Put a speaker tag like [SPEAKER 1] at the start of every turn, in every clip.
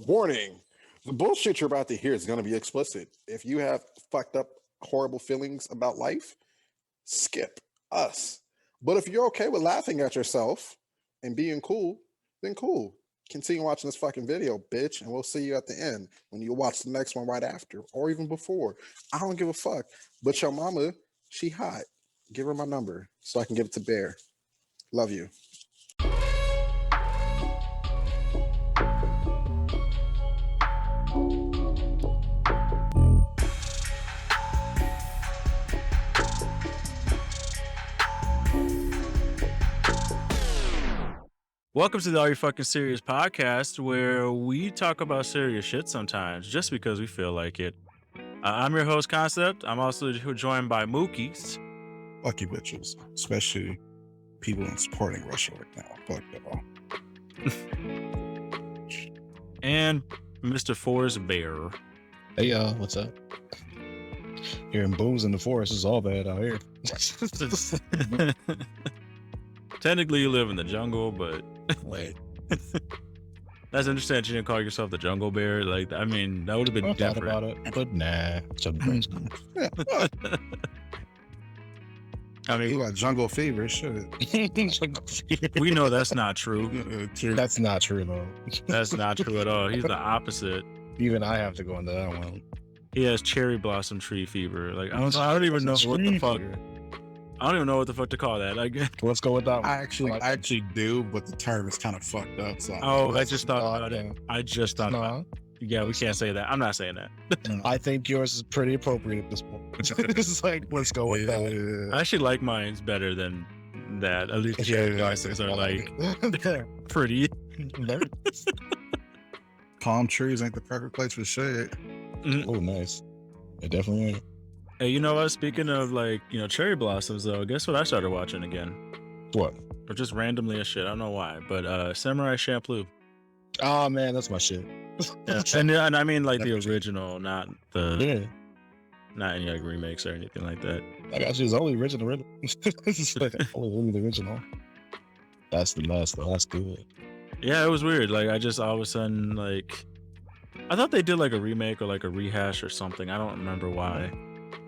[SPEAKER 1] Warning. The bullshit you're about to hear is going to be explicit. If you have fucked up, horrible feelings about life, skip us. But if you're okay with laughing at yourself and being cool, then cool. Continue watching this fucking video, bitch, and we'll see you at the end when you watch the next one right after or even before. I don't give a fuck. But your mama, she hot. Give her my number so I can give it to Bear. Love you.
[SPEAKER 2] Welcome to the Are You Fucking Serious podcast, where we talk about serious shit sometimes just because we feel like it. I'm your host, Concept. I'm also joined by Mookies.
[SPEAKER 1] Fuck you, bitches. Especially people in supporting Russia right now. Fuck y'all.
[SPEAKER 2] And Mr. Forrest Bear.
[SPEAKER 3] Hey y'all, what's up? Hearing booms in the forest is all bad out here.
[SPEAKER 2] Technically, you live in the jungle, but
[SPEAKER 3] Wait,
[SPEAKER 2] that's interesting that you didn't call yourself the Jungle Bear. Like, I mean, that would have been
[SPEAKER 3] I thought
[SPEAKER 2] different.
[SPEAKER 3] about it, but nah. It's a
[SPEAKER 2] I mean,
[SPEAKER 1] You got jungle fever, shit.
[SPEAKER 2] we know that's not true.
[SPEAKER 3] That's not true though.
[SPEAKER 2] That's not true at all. He's the opposite.
[SPEAKER 3] Even I have to go into that one.
[SPEAKER 2] He has cherry blossom tree fever. Like, I don't even know what the fuck. I don't even know what the fuck to call that. Like,
[SPEAKER 3] Let's go with that one.
[SPEAKER 1] I actually do, but the term is kind of fucked up. So
[SPEAKER 2] I just thought about it. I just thought about
[SPEAKER 3] No,
[SPEAKER 2] it. Yeah, we can't say that. I'm not saying that.
[SPEAKER 3] I think yours is pretty appropriate at this point. It's like, let's go with that.
[SPEAKER 2] I actually like mine's better than that. At least the cherry blossoms are like pretty.
[SPEAKER 1] palm trees ain't the perfect place for shade.
[SPEAKER 3] Oh, nice. It definitely ain't.
[SPEAKER 2] Hey, you know what? Speaking of like, cherry blossoms though, guess what I started watching again?
[SPEAKER 3] What?
[SPEAKER 2] Or just randomly as shit. I don't know why. But Samurai Champloo.
[SPEAKER 3] Oh man, that's my shit.
[SPEAKER 2] Yeah. And I mean like the original, not the
[SPEAKER 3] Yeah.
[SPEAKER 2] not any like remakes or anything like that.
[SPEAKER 3] I got you. It's only original. It's like only the original. That's the best though. That's good.
[SPEAKER 2] Yeah, it was weird. Like I just all of a sudden like I thought they did like a remake or like a rehash or something. I don't remember why.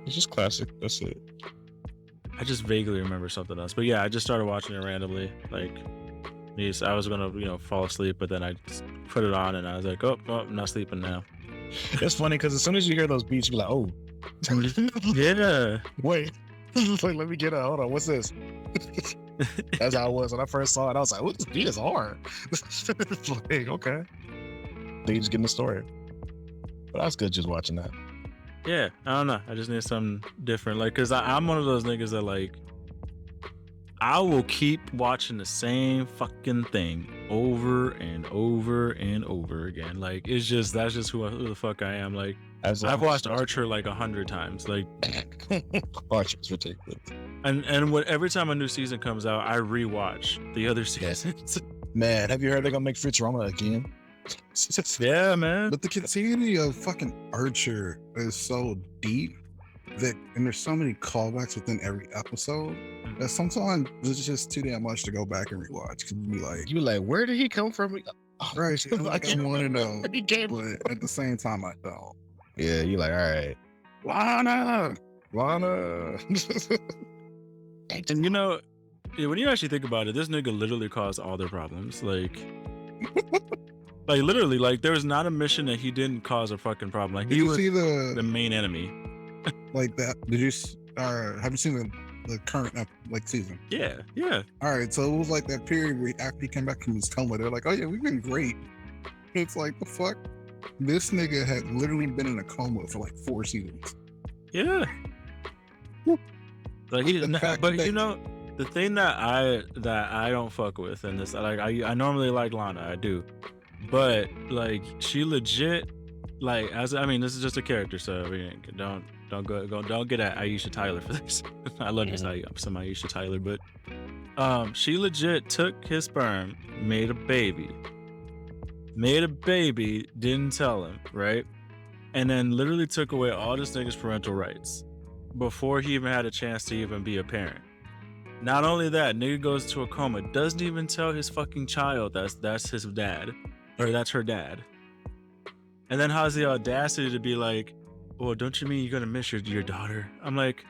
[SPEAKER 3] It's just classic. That's it.
[SPEAKER 2] I just vaguely remember something else. But yeah, I just started watching it randomly. Like I was gonna, fall asleep, but then I just put it on and I was like, oh, I'm not sleeping now.
[SPEAKER 3] It's funny because as soon as you hear those beats, you're like, oh,
[SPEAKER 2] Yeah.
[SPEAKER 3] wait. Like, let me get out. Hold on. What's this? That's how it was when I first saw it. I was like, oh, this beat is hard. Like, okay. They just getting the story. But that's good just watching that.
[SPEAKER 2] Yeah, I don't know. I just need something different. Like, cause I'm one of those niggas that like, I will keep watching the same fucking thing over and over and over again. Like, that's just who the fuck I am. Like, I've watched Archer like 100 times. Like,
[SPEAKER 3] Archer's ridiculous.
[SPEAKER 2] and every time a new season comes out, I rewatch the other seasons.
[SPEAKER 3] Man, have you heard they're gonna make Futurama again?
[SPEAKER 2] Yeah, man.
[SPEAKER 1] But the continuity of fucking Archer is so deep and there's so many callbacks within every episode that sometimes it's just too damn much to go back and rewatch. Cause
[SPEAKER 3] You like, where did he come from?
[SPEAKER 1] right, like, I want to know,
[SPEAKER 3] He came.
[SPEAKER 1] but at the same time, I don't.
[SPEAKER 3] Yeah, you like, all right.
[SPEAKER 1] Lana.
[SPEAKER 2] And when you actually think about it, this nigga literally caused all their problems. Like literally, like there was not a mission that he didn't cause a fucking problem. Like
[SPEAKER 1] Did
[SPEAKER 2] he
[SPEAKER 1] you
[SPEAKER 2] was
[SPEAKER 1] see
[SPEAKER 2] the main enemy.
[SPEAKER 1] like that? Did you? Have you seen the current season?
[SPEAKER 2] Yeah, yeah.
[SPEAKER 1] All right, so it was like that period where after he came back from his coma, they're like, "Oh yeah, we've been great." It's like the fuck. This nigga had literally been in a coma for like 4 seasons.
[SPEAKER 2] Yeah. Like he didn't. But the thing that I don't fuck with, and this like I normally like Lana, I do, but like she legit like this is just a character, so don't get at Aisha Tyler for this. I love you, some Aisha Tyler, but she legit took his sperm, made a baby, didn't tell him, right, and then literally took away all this nigga's parental rights before he even had a chance to even be a parent. Not only that, nigga goes to a coma, doesn't even tell his fucking child that's his dad, or that's her dad. And then has the audacity to be like, well, don't you mean you're gonna miss your daughter? I'm like,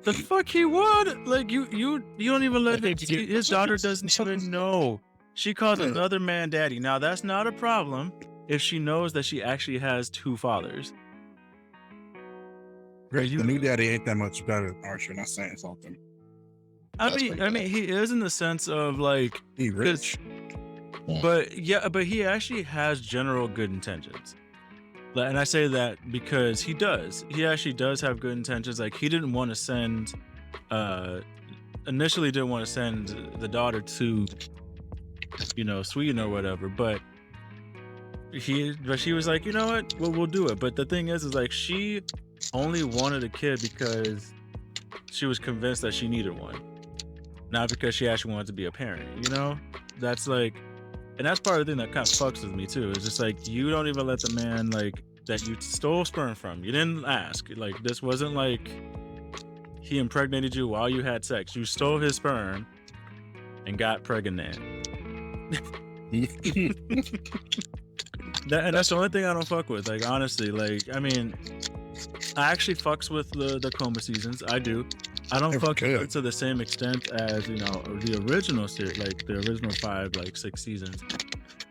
[SPEAKER 2] the fuck he would? Like you don't even let his daughter doesn't even know. She calls another man daddy. Now that's not a problem if she knows that she actually has two fathers.
[SPEAKER 4] Great. The new daddy ain't that much better than Archer. Not saying something.
[SPEAKER 2] I mean, he is in the sense of like
[SPEAKER 4] He rich.
[SPEAKER 2] but he actually has general good intentions. And I say that because he actually does have good intentions. Like he didn't want to send initially didn't want to send the daughter to Sweden or whatever, but she was like, you know what, we'll do it. But the thing is like she only wanted a kid because she was convinced that she needed one, not because she actually wanted to be a parent. That's like, and that's part of the thing that kind of fucks with me too. It's just like, you don't even let the man like that you stole sperm from. You didn't ask. Like this wasn't like he impregnated you while you had sex. You stole his sperm and got pregnant. And that's the only thing I don't fuck with. Like honestly, like I mean, I actually fucks with the coma seasons. I do. I don't fuck with it to the same extent as the original series, like the original 5, like 6 seasons.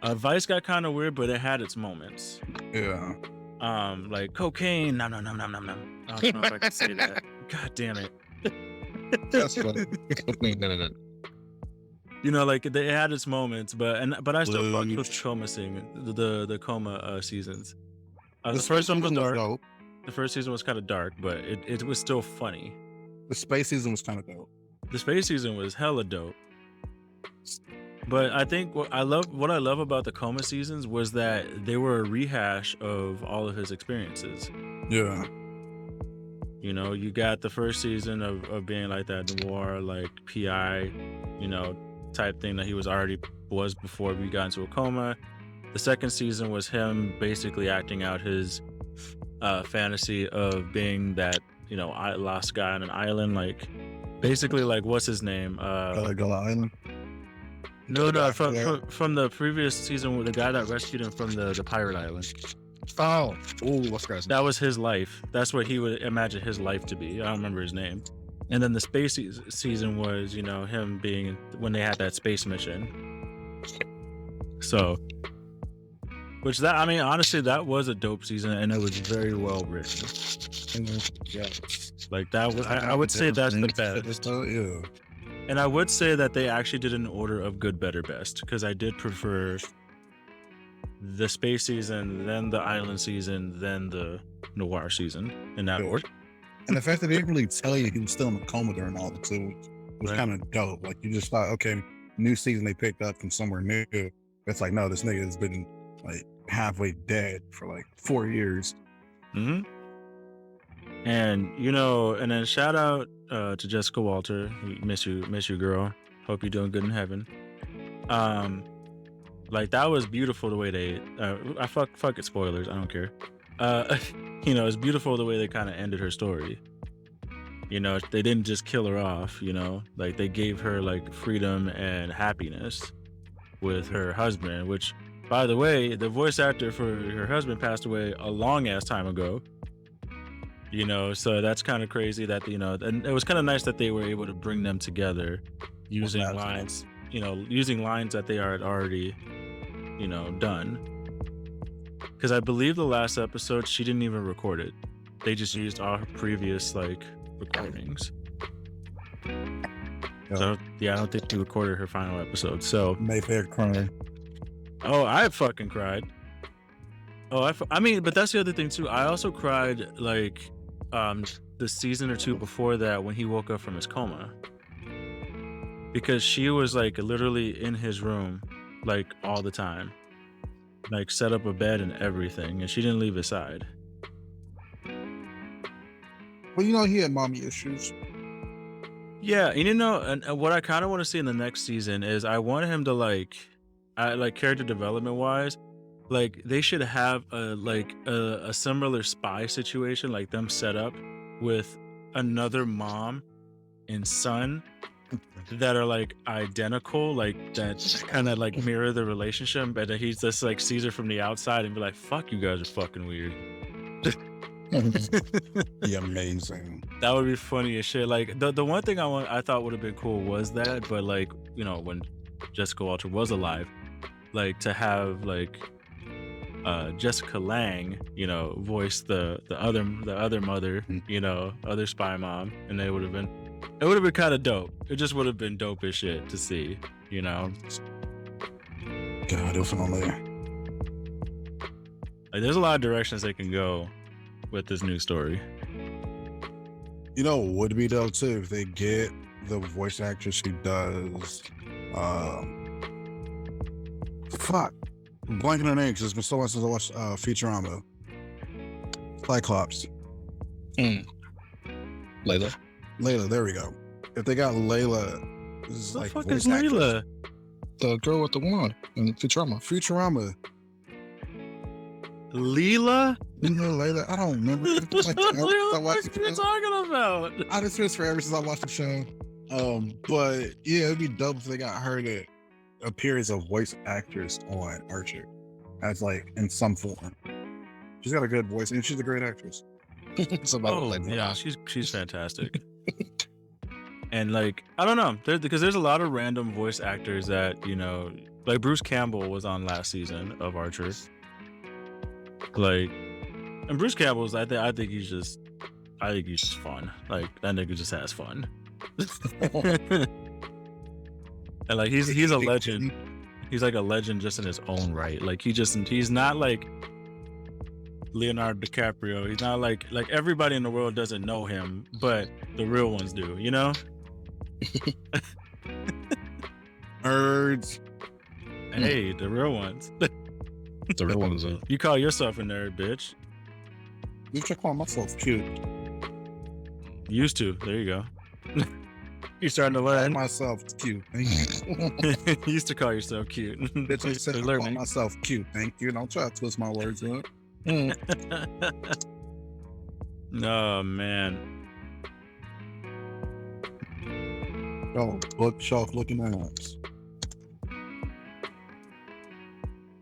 [SPEAKER 2] Vice got kind of weird, but it had its moments.
[SPEAKER 4] Yeah.
[SPEAKER 2] Like cocaine. No. I don't know if I can say that. God damn it.
[SPEAKER 4] That's funny.
[SPEAKER 2] No. Like they had its moments, but I still fuck with coma the coma seasons. The first one was dark. Dope. The first season was kind of dark, but it was still funny.
[SPEAKER 4] The space season was kind of dope.
[SPEAKER 2] The space season was hella dope. But I think what I love about the coma seasons was that they were a rehash of all of his experiences.
[SPEAKER 4] Yeah.
[SPEAKER 2] You got the first season of being like that noir, like PI, type thing that he was before we got into a coma. The second season was him basically acting out his fantasy of being that, lost guy on an island, like basically like what's his name?
[SPEAKER 4] Gullah Island.
[SPEAKER 2] No, from the previous season with the guy that rescued him from the pirate island.
[SPEAKER 3] Oh, what's guy's name?
[SPEAKER 2] That was his life. That's what he would imagine his life to be. I don't remember his name. And then the space season was, him being when they had that space mission. So, honestly, that was a dope season, and it was very well written.
[SPEAKER 4] Yeah.
[SPEAKER 2] Like that was, I would say that's the best.
[SPEAKER 4] Yeah.
[SPEAKER 2] And I would say that they actually did an order of good, better, best, because I did prefer the space season, then the island season, then the noir season in that order.
[SPEAKER 4] And the fact that they didn't really tell you he was still in a coma during all the two was kind of dope. Like you just thought, okay, new season they picked up from somewhere new. It's like, no, this nigga has been like halfway dead for like 4 years.
[SPEAKER 2] Mm-hmm. And and then shout out to Jessica Walter. Miss you, girl. Hope you're doing good in heaven. Like that was beautiful the way they. I fuck it, spoilers. I don't care. It's beautiful the way they kind of ended her story. They didn't just kill her off. Like they gave her like freedom and happiness with her husband. Which, by the way, the voice actor for her husband passed away a long ass time ago. So that's kind of crazy that, and it was kind of nice that they were able to bring them together using lines, using lines that they are already, done. Because I believe the last episode, she didn't even record it. They just used all her previous, like, recordings. So, yeah, I don't think she recorded her final episode. So,
[SPEAKER 4] Mayfair crying.
[SPEAKER 2] Oh, I fucking cried. Oh, but that's the other thing, too. I also cried, like, the season or two before that when he woke up from his coma, because she was like literally in his room like all the time, like set up a bed and everything, and she didn't leave his side.
[SPEAKER 4] Well, he had mommy issues.
[SPEAKER 2] Yeah, and what I kind of want to see in the next season is I want him to like character development wise, like they should have a similar spy situation, like them set up with another mom and son that are like identical, like that kind of like mirror the relationship, but that he's just like sees her from the outside and be like, "Fuck, you guys are fucking weird."
[SPEAKER 4] Be amazing.
[SPEAKER 2] That would be funny as shit. Like the one thing I thought would have been cool was that, but like, you know, when Jessica Walter was alive, like to have like Jessica Lange, you know, voice the other mother, you know, other spy mom, and it would have been kind of dope. It just would have been dope as shit to see, you know.
[SPEAKER 4] God, if only.
[SPEAKER 2] Like, there's a lot of directions they can go with this new story.
[SPEAKER 4] You know what would be dope too if they get the voice actress who does blanking her name because it's been so long since I watched Futurama. Cyclops.
[SPEAKER 3] Layla,
[SPEAKER 4] there we go. If they got Layla, this is
[SPEAKER 2] What
[SPEAKER 4] like
[SPEAKER 2] the fuck
[SPEAKER 4] voice
[SPEAKER 2] is Layla?
[SPEAKER 4] actress.
[SPEAKER 3] the girl with the wand in Futurama.
[SPEAKER 2] Leela?
[SPEAKER 4] You know Layla? I don't remember. It's like,
[SPEAKER 2] What
[SPEAKER 4] I
[SPEAKER 2] the
[SPEAKER 4] watched
[SPEAKER 2] fuck
[SPEAKER 4] the
[SPEAKER 2] are you
[SPEAKER 4] show.
[SPEAKER 2] talking about?
[SPEAKER 4] I just missed forever since I watched the show. But yeah, it'd be dope if they got her to appear as a voice actress on Archer, as like in some form. She's got a good voice and she's a great actress.
[SPEAKER 3] It's about
[SPEAKER 2] Oh
[SPEAKER 3] like
[SPEAKER 2] yeah, she's fantastic. And like, I don't know, because there's a lot of random voice actors that, you know, like Bruce Campbell was on last season of Archer. Like, and Bruce Campbell's, I think he's just fun. Like, that nigga just has fun. And like, he's a legend. He's like a legend just in his own right. Like, he's not like Leonardo DiCaprio. He's not like everybody in the world doesn't know him, but the real ones do, you know?
[SPEAKER 4] Nerds.
[SPEAKER 2] Hey, the real ones.
[SPEAKER 3] the real one is a
[SPEAKER 2] You call yourself a nerd, bitch.
[SPEAKER 4] You should call myself cute.
[SPEAKER 2] Used to. There you go. You're starting to
[SPEAKER 4] Call
[SPEAKER 2] learn.
[SPEAKER 4] myself cute. Thank you.
[SPEAKER 2] You used to call yourself cute.
[SPEAKER 4] Bitch, I said I
[SPEAKER 2] You're
[SPEAKER 4] call
[SPEAKER 2] learning.
[SPEAKER 4] myself cute. Thank you. Don't try to twist my words up.
[SPEAKER 2] Oh man.
[SPEAKER 4] Oh, bookshelf looking ass.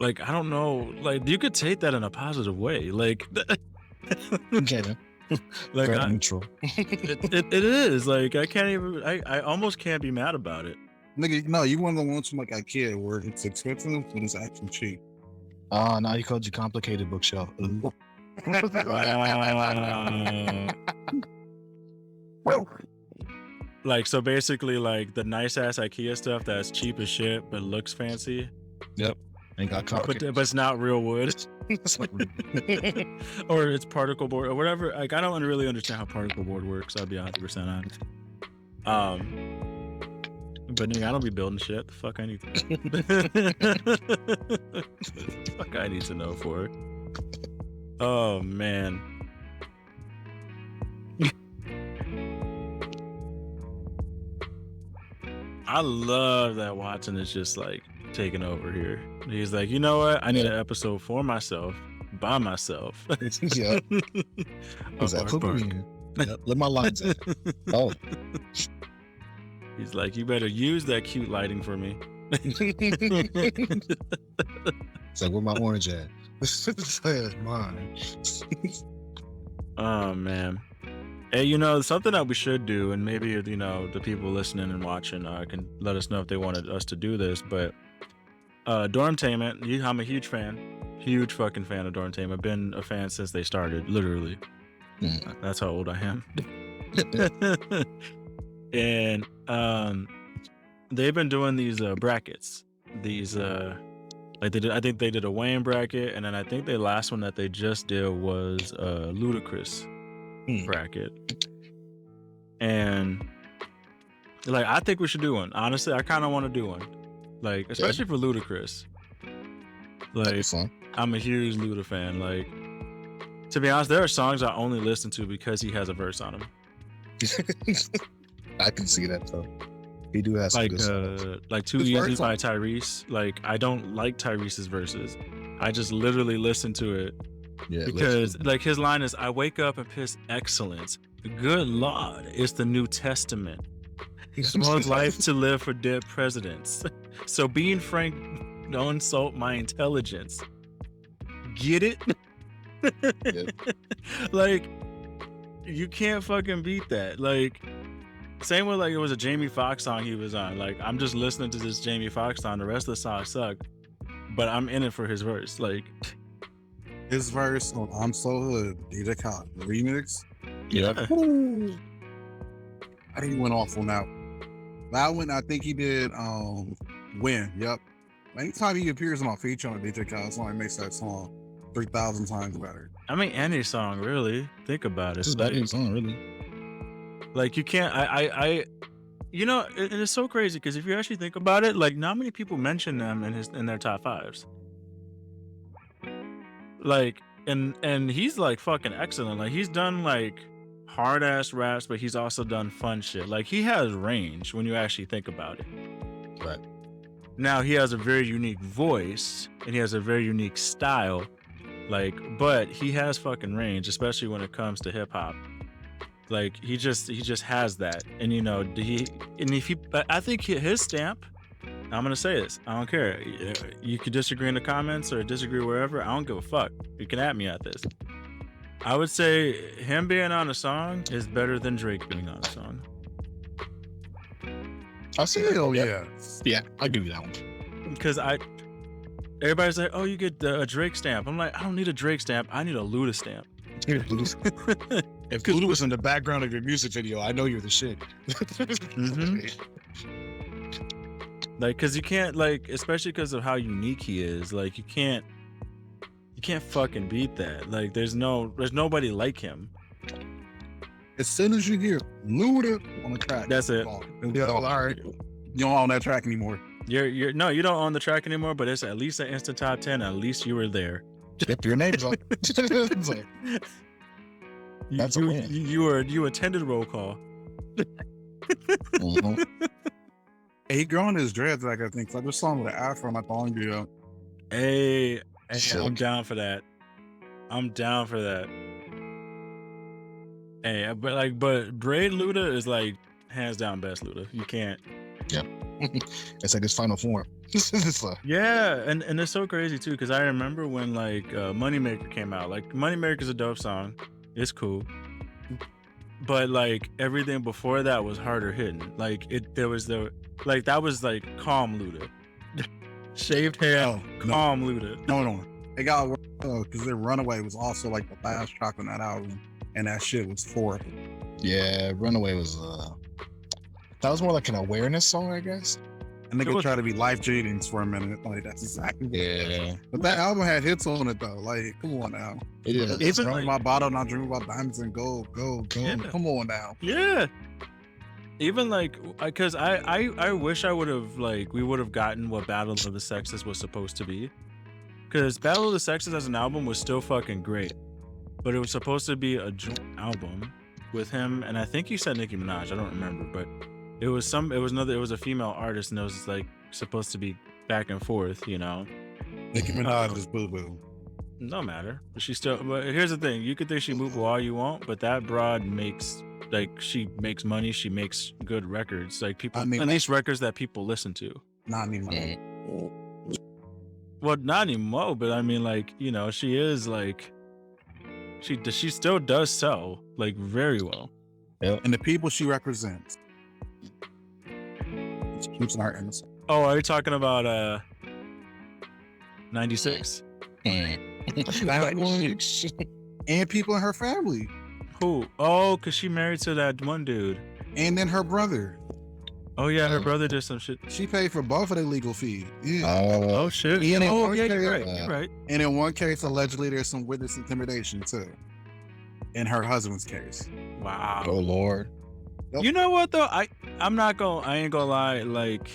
[SPEAKER 2] Like, I don't know. Like, you could take that in a positive way. Like,
[SPEAKER 3] okay,
[SPEAKER 2] like
[SPEAKER 3] very
[SPEAKER 2] I,
[SPEAKER 3] neutral.
[SPEAKER 2] it is. Like, I can't even. I almost can't be mad about it.
[SPEAKER 4] Nigga, no, you one of the ones from like IKEA where it's expensive, but it's actually cheap.
[SPEAKER 3] Oh, now he called you complicated bookshelf. Ooh.
[SPEAKER 2] Like, so basically, like the nice ass IKEA stuff that's cheap as shit but looks fancy,
[SPEAKER 3] Yep. Ain't got complicated.
[SPEAKER 2] but it's not real wood.
[SPEAKER 3] It's like,
[SPEAKER 2] Or it's particle board or whatever. Like, I don't really understand how particle board works. I'll be 100% honest. But nigga, I don't be building shit. The fuck I need to fuck I need to know for it. Oh man. I love that Watson is just like taking over here. He's like, you know what? I need an episode for myself, by myself.
[SPEAKER 3] yeah.
[SPEAKER 2] Of our part.
[SPEAKER 3] Yep. Let my lines in. Oh.
[SPEAKER 2] He's like, you better use that cute lighting for me.
[SPEAKER 3] It's like, where my orange at? It's mine.
[SPEAKER 2] Oh man. Hey, you know, something that we should do, and maybe, you know, the people listening and watching can let us know if they wanted us to do this, but Dormtainment, I'm a huge fucking fan of Dormtainment. Been a fan since they started, literally. That's how old I am. And they've been doing these brackets. These like they did, I think they did a Wayne bracket, and then I think the last one that they just did was Ludacris bracket. And like, I think we should do one. Honestly, I kind of want to do one. Like, especially for Ludacris. Like, I'm a huge Luda fan. Like, to be honest, there are songs I only listen to because he has a verse on them.
[SPEAKER 3] I can see that though. He do have some
[SPEAKER 2] Like,
[SPEAKER 3] good songs.
[SPEAKER 2] like Too Easy by Tyrese. Like, I don't like Tyrese's verses. I just literally listen to it
[SPEAKER 3] Yeah,
[SPEAKER 2] because, like, his line is, "I wake up and piss excellence. Good Lord, it's the New Testament." More life to live for dead presidents. So being frank, don't insult my intelligence. Get it? Like, you can't fucking beat that. Like, same with like it was a Jamie Foxx song he was on. Like, I'm just listening to this Jamie Foxx song. The rest of the song sucked, but I'm in it for his verse. Like,
[SPEAKER 4] His verse on I'm So Hood, DJ Khaled remix.
[SPEAKER 3] Yeah.
[SPEAKER 4] Woo. I think he went off on that. That one, I think he did Win. Yep. Anytime he appears in my feature on a DJ Khaled song, it makes that song 3,000 times better.
[SPEAKER 2] I mean, any song really. Think about it.
[SPEAKER 3] This is about any song, really.
[SPEAKER 2] Like, you can't. You know, and it's so crazy because if you actually think about it, like, not many people mention them in their top fives. Like, and he's like fucking excellent. Like, he's done like hard ass raps, but he's also done fun shit. Like, he has range when you actually think about it.
[SPEAKER 3] Right.
[SPEAKER 2] Now he has a very unique voice and he has a very unique style. Like, but he has fucking range, especially when it comes to hip hop. Like, he just has that. And you know, I think his stamp, I'm gonna say this, I don't care. You could disagree in the comments or disagree wherever. I don't give a fuck. You can at me at this. I would say him being on a song is better than Drake being on a song.
[SPEAKER 3] I see.
[SPEAKER 4] Hell yeah.
[SPEAKER 3] Yeah, I'll give you that one.
[SPEAKER 2] Because everybody's like, oh, you get a Drake stamp. I'm like, I don't need a Drake stamp. I need a Luda stamp.
[SPEAKER 3] If Luda was in the background of your music video, I know you're the shit.
[SPEAKER 2] Like, because you can't, like, especially because of how unique he is, like, you can't fucking beat that. Like, there's nobody like him.
[SPEAKER 4] As soon as you hear Luda on the track,
[SPEAKER 2] That's it.
[SPEAKER 3] Yeah, all right.
[SPEAKER 4] You don't own that track anymore.
[SPEAKER 2] You don't own the track anymore, but it's at least an instant top 10. At least you were there.
[SPEAKER 3] If your name's on, it's like, that's a win.
[SPEAKER 2] You attended roll call.
[SPEAKER 3] Mhm.
[SPEAKER 4] He growing his dreads back, I think. So I just saw him with an afro not long ago.
[SPEAKER 2] Hey, I'm
[SPEAKER 3] Silk.
[SPEAKER 2] down for that. I'm down for that. Hey, but Braid Luda is like hands down best Luda. You can't.
[SPEAKER 3] It's like his final form. It's like,
[SPEAKER 2] Yeah, and it's so crazy too because I remember when like Moneymaker came out. Like, Moneymaker's a dope song. It's cool. But like everything before that was harder hitting. Like that was like calm Luda. Shaved hair,
[SPEAKER 4] Oh, no.
[SPEAKER 2] calm Luda.
[SPEAKER 4] No. It got because their Runaway was also like the last track on that album. And that shit was horrible.
[SPEAKER 3] yeah, Runaway was that was more like an awareness song, I guess.
[SPEAKER 4] And they
[SPEAKER 2] It
[SPEAKER 4] could
[SPEAKER 2] was-
[SPEAKER 4] try to be life jadings for a minute. Like, that's exactly.
[SPEAKER 3] Yeah,
[SPEAKER 4] But that album had hits on it, though. Like, come on now.
[SPEAKER 3] it is.
[SPEAKER 2] Even
[SPEAKER 4] Drink
[SPEAKER 2] like-
[SPEAKER 4] my bottle, not dream about diamonds and gold.
[SPEAKER 2] Yeah.
[SPEAKER 4] Come on now.
[SPEAKER 2] Yeah. Even like, because I wish I would have we would have gotten what Battle of the Sexes was supposed to be. Because Battle of the Sexes as an album was still fucking great, but it was supposed to be a joint album with him, and I think he said Nicki Minaj. I don't remember, but it was a female artist, and it was like supposed to be back and forth, you know.
[SPEAKER 4] Nicki Minaj is boo boo.
[SPEAKER 2] No matter. But but here's the thing: you could think she boo boo all you want, but that broad she makes money. She makes good records, like people,
[SPEAKER 4] I mean-
[SPEAKER 2] nice records that people listen to.
[SPEAKER 4] Not anymore.
[SPEAKER 3] Yeah.
[SPEAKER 2] Well, not anymore, but I mean, like, you know, she is like, she still does sell like very well.
[SPEAKER 4] And the people she represents. She keeps an art innocent.
[SPEAKER 2] Oh, are you talking about 96?
[SPEAKER 4] And people in her family.
[SPEAKER 2] Who? Oh, cause she married to that one dude.
[SPEAKER 4] And then her brother.
[SPEAKER 2] Oh yeah, her brother did some shit.
[SPEAKER 4] She paid for both of their legal fees. Yeah.
[SPEAKER 2] Oh shit.
[SPEAKER 4] Yeah, they
[SPEAKER 2] Oh
[SPEAKER 4] are
[SPEAKER 2] yeah, you're
[SPEAKER 4] there.
[SPEAKER 2] right. You're right.
[SPEAKER 4] And in one case, allegedly, there's some witness intimidation too. In her husband's case.
[SPEAKER 2] Wow.
[SPEAKER 3] Oh Lord.
[SPEAKER 2] You know what though? I ain't gonna lie, like,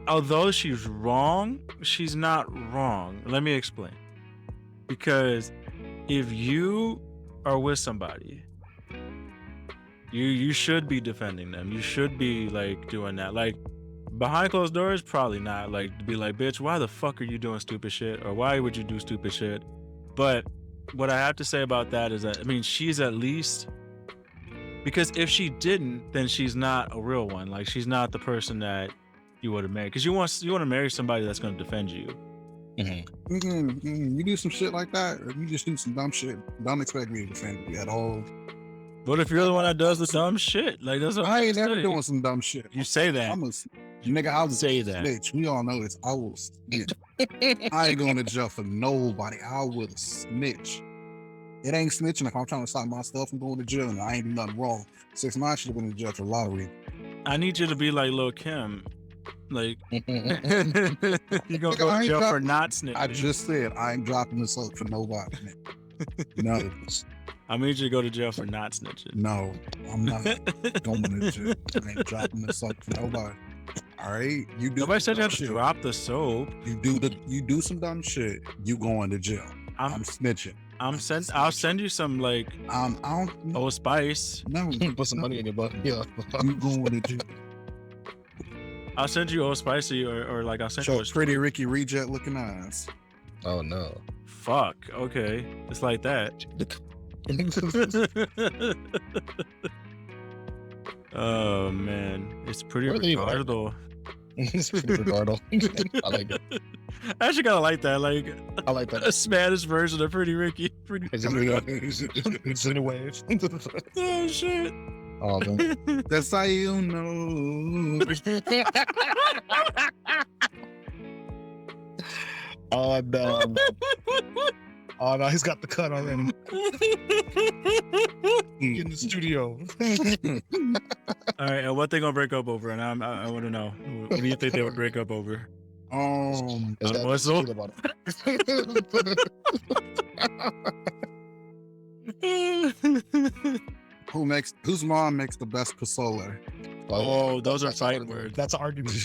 [SPEAKER 2] although she's wrong, she's not wrong. Let me explain. Because if you are with somebody, you should be defending them. You should be like doing that. Like, behind closed doors, probably not. Like, to be like, bitch, why the fuck are you doing stupid shit? Or why would you do stupid shit? But what I have to say about that is that, I mean, she's at least Because if she didn't, then she's not a real one. Like she's not the person that you would have married. Because you want to marry somebody that's going to defend you.
[SPEAKER 4] You do some shit like that, or you just do some dumb shit. Don't expect me to defend you at all.
[SPEAKER 2] What if you're the one that does the dumb shit? Like that's what
[SPEAKER 4] I ain't
[SPEAKER 2] I'm
[SPEAKER 4] never
[SPEAKER 2] saying.
[SPEAKER 4] doing some dumb shit.
[SPEAKER 2] You say that.
[SPEAKER 4] I'm a nigga. I was
[SPEAKER 2] Say
[SPEAKER 4] a
[SPEAKER 2] that.
[SPEAKER 4] snitch. We all know this. I will snitch. I ain't going to jail for nobody. I will snitch. It ain't snitching if I'm trying to stop my stuff from going to jail and I ain't do nothing wrong. 6 9 should have been in jail for a lot of reasons.
[SPEAKER 2] I need you to be like Lil Kim. Like you gonna
[SPEAKER 4] Nigga,
[SPEAKER 2] go
[SPEAKER 4] I
[SPEAKER 2] to
[SPEAKER 4] ain't
[SPEAKER 2] jail for
[SPEAKER 4] dropping-
[SPEAKER 2] not snitching.
[SPEAKER 4] I just said I ain't dropping this up for nobody. No,
[SPEAKER 2] I need you to go to jail for not snitching.
[SPEAKER 4] no, I'm not going to jail. I ain't dropping this up for nobody. All right, you do.
[SPEAKER 2] Nobody said you
[SPEAKER 4] some
[SPEAKER 2] have to
[SPEAKER 4] shit.
[SPEAKER 2] drop the soap.
[SPEAKER 4] You do some dumb shit. You going to jail. I'm snitching.
[SPEAKER 2] I'll send you some like
[SPEAKER 4] I don't.
[SPEAKER 2] Old Spice.
[SPEAKER 4] No,
[SPEAKER 3] Put some money in your butt. Yeah.
[SPEAKER 4] you going to jail.
[SPEAKER 2] I'll send you Old Spicy or like I'll send
[SPEAKER 4] Show
[SPEAKER 2] you a
[SPEAKER 4] pretty Ricky reject looking eyes.
[SPEAKER 3] Oh no.
[SPEAKER 2] Fuck. Okay. It's like that. Oh man. It's pretty
[SPEAKER 3] Where are they, like-
[SPEAKER 2] retarded.
[SPEAKER 3] It's pretty Ricardo. I like it.
[SPEAKER 2] I actually kinda like that. Like
[SPEAKER 3] I like that.
[SPEAKER 2] a Spanish version of Pretty Ricky. Pretty
[SPEAKER 3] It's in a wave.
[SPEAKER 2] Oh shit.
[SPEAKER 3] Oh man.
[SPEAKER 4] That's how you know.
[SPEAKER 3] Oh no. Oh no, he's got the cut already. In the studio.
[SPEAKER 2] All right, and what they gonna break up over? And I want to know. What do you think they would break up over?
[SPEAKER 3] Is that
[SPEAKER 2] Whistle?
[SPEAKER 3] feel about it?
[SPEAKER 4] Whose mom makes the best pozole?
[SPEAKER 2] Oh, those are fighting words.
[SPEAKER 3] That's an argument.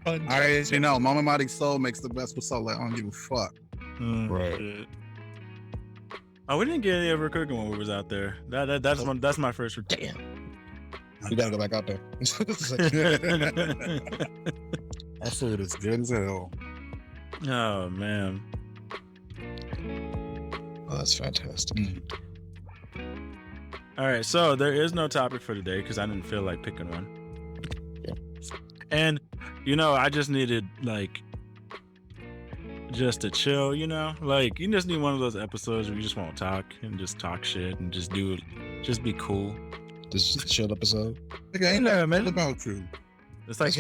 [SPEAKER 4] I you know, Mama Mighty Soul makes the best pozole. I don't give a fuck.
[SPEAKER 3] Right.
[SPEAKER 2] Shit. Oh, we didn't get any of her cooking when we was out there. That's my first.
[SPEAKER 3] Damn. We gotta go back out there.
[SPEAKER 4] That food is good as hell.
[SPEAKER 2] Oh man.
[SPEAKER 3] Oh, that's fantastic.
[SPEAKER 2] All right, so there is no topic for today because I didn't feel like picking one.
[SPEAKER 3] Yeah.
[SPEAKER 2] And you know, I just needed like just to chill. You know, like you just need one of those episodes where you just won't talk and just talk shit and just be cool.
[SPEAKER 3] This is a chill episode.
[SPEAKER 4] Okay, ain't
[SPEAKER 2] Yeah,
[SPEAKER 4] that
[SPEAKER 2] man.
[SPEAKER 4] about you?
[SPEAKER 2] It's like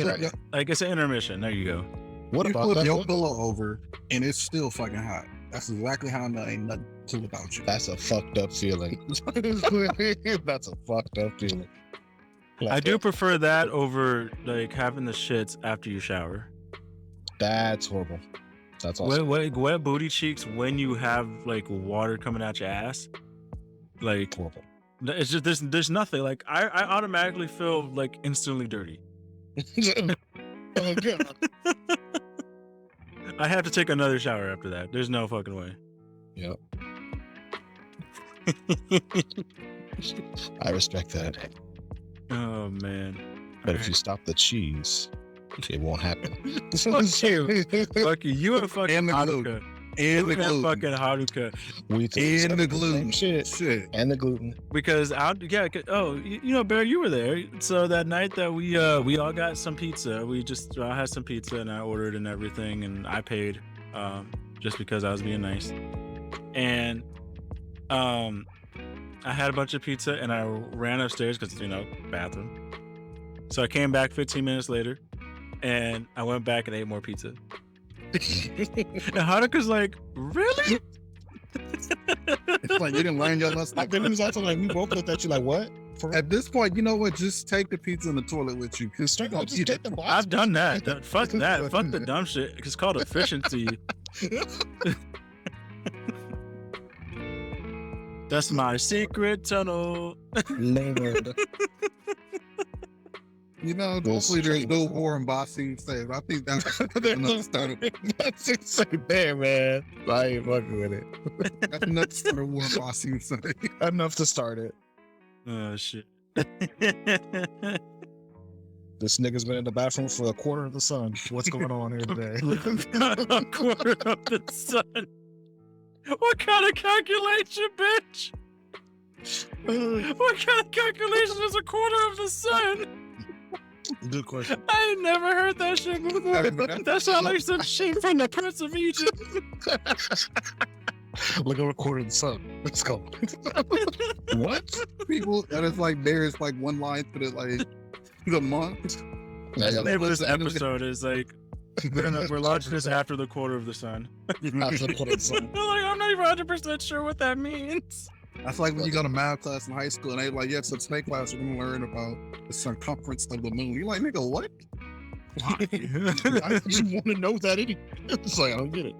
[SPEAKER 2] it's an intermission. There you go.
[SPEAKER 3] What
[SPEAKER 4] You
[SPEAKER 3] about
[SPEAKER 4] flip
[SPEAKER 3] that?
[SPEAKER 4] your pillow over and it's still fucking hot. That's exactly how I know ain't nothing to about you.
[SPEAKER 3] That's a fucked up feeling. That's a fucked up feeling. Like,
[SPEAKER 2] I do prefer that over like having the shits after you shower.
[SPEAKER 3] That's horrible. That's awesome.
[SPEAKER 2] Wet booty cheeks when you have like water coming out your ass. Like
[SPEAKER 3] Horrible.
[SPEAKER 2] it's just there's nothing. Like I automatically feel like instantly dirty.
[SPEAKER 3] Oh, God.
[SPEAKER 2] I have to take another shower after that. There's no fucking way.
[SPEAKER 3] Yep. I respect that.
[SPEAKER 2] Oh man.
[SPEAKER 3] But if you stop the cheese, it won't happen.
[SPEAKER 2] Fuck you. Fuck you. You and fucking
[SPEAKER 4] And the glue.
[SPEAKER 2] Hanukkah.
[SPEAKER 4] And the
[SPEAKER 2] You and
[SPEAKER 4] gluten.
[SPEAKER 2] fucking Hanukkah.
[SPEAKER 3] We take
[SPEAKER 4] And the
[SPEAKER 3] same
[SPEAKER 4] gluten.
[SPEAKER 3] shit.
[SPEAKER 4] Shit.
[SPEAKER 3] And the gluten.
[SPEAKER 2] Because you know, Bear, you were there. So that night that we all got some pizza. I had some pizza and I ordered and everything and I paid just because I was being nice. And I had a bunch of pizza and I ran upstairs because, you know, bathroom. So I came back 15 minutes later and I went back and ate more pizza. And Hanukkah's like, really?
[SPEAKER 4] It's like you didn't learn your lesson.
[SPEAKER 3] Then it was also like, we both looked at you like, what? For
[SPEAKER 4] At this point, you know what? Just take the pizza in the toilet with you.
[SPEAKER 3] Just take the box.
[SPEAKER 2] I've done that. Fuck that. Fuck the dumb shit. It's called efficiency. That's my secret tunnel.
[SPEAKER 3] Lord.
[SPEAKER 4] You know,
[SPEAKER 3] Go
[SPEAKER 4] hopefully there's
[SPEAKER 3] straight.
[SPEAKER 4] no war in Bossy Save. I think that's enough started.
[SPEAKER 3] That's insane there, man. I ain't fucking with it.
[SPEAKER 4] That's enough to start a war in Bossy Save.
[SPEAKER 3] Enough to start it.
[SPEAKER 2] Oh shit.
[SPEAKER 3] This nigga's been in the bathroom for a quarter of the sun. What's going on here today?
[SPEAKER 2] A quarter of the sun. What kind of calculation, bitch? What kind of calculation is a quarter of the sun?
[SPEAKER 3] Good question.
[SPEAKER 2] I ain't never heard that shit before. That sounds like some shit from the Prince of Egypt.
[SPEAKER 3] Look over a quarter of the sun. Let's go.
[SPEAKER 4] What? People, that is like, there's like one line for the month.
[SPEAKER 2] The name of this episode is like, we're launching this after the quarter of the sun.
[SPEAKER 3] After the quarter of the sun.
[SPEAKER 2] I'm not even 100% sure what that means.
[SPEAKER 4] That's like when you go to math class in high school and they like, yeah, so today class we're gonna learn about the circumference of the moon. You're like, nigga, what?
[SPEAKER 3] Why? I just want to know that anyway. It's like, I don't get it.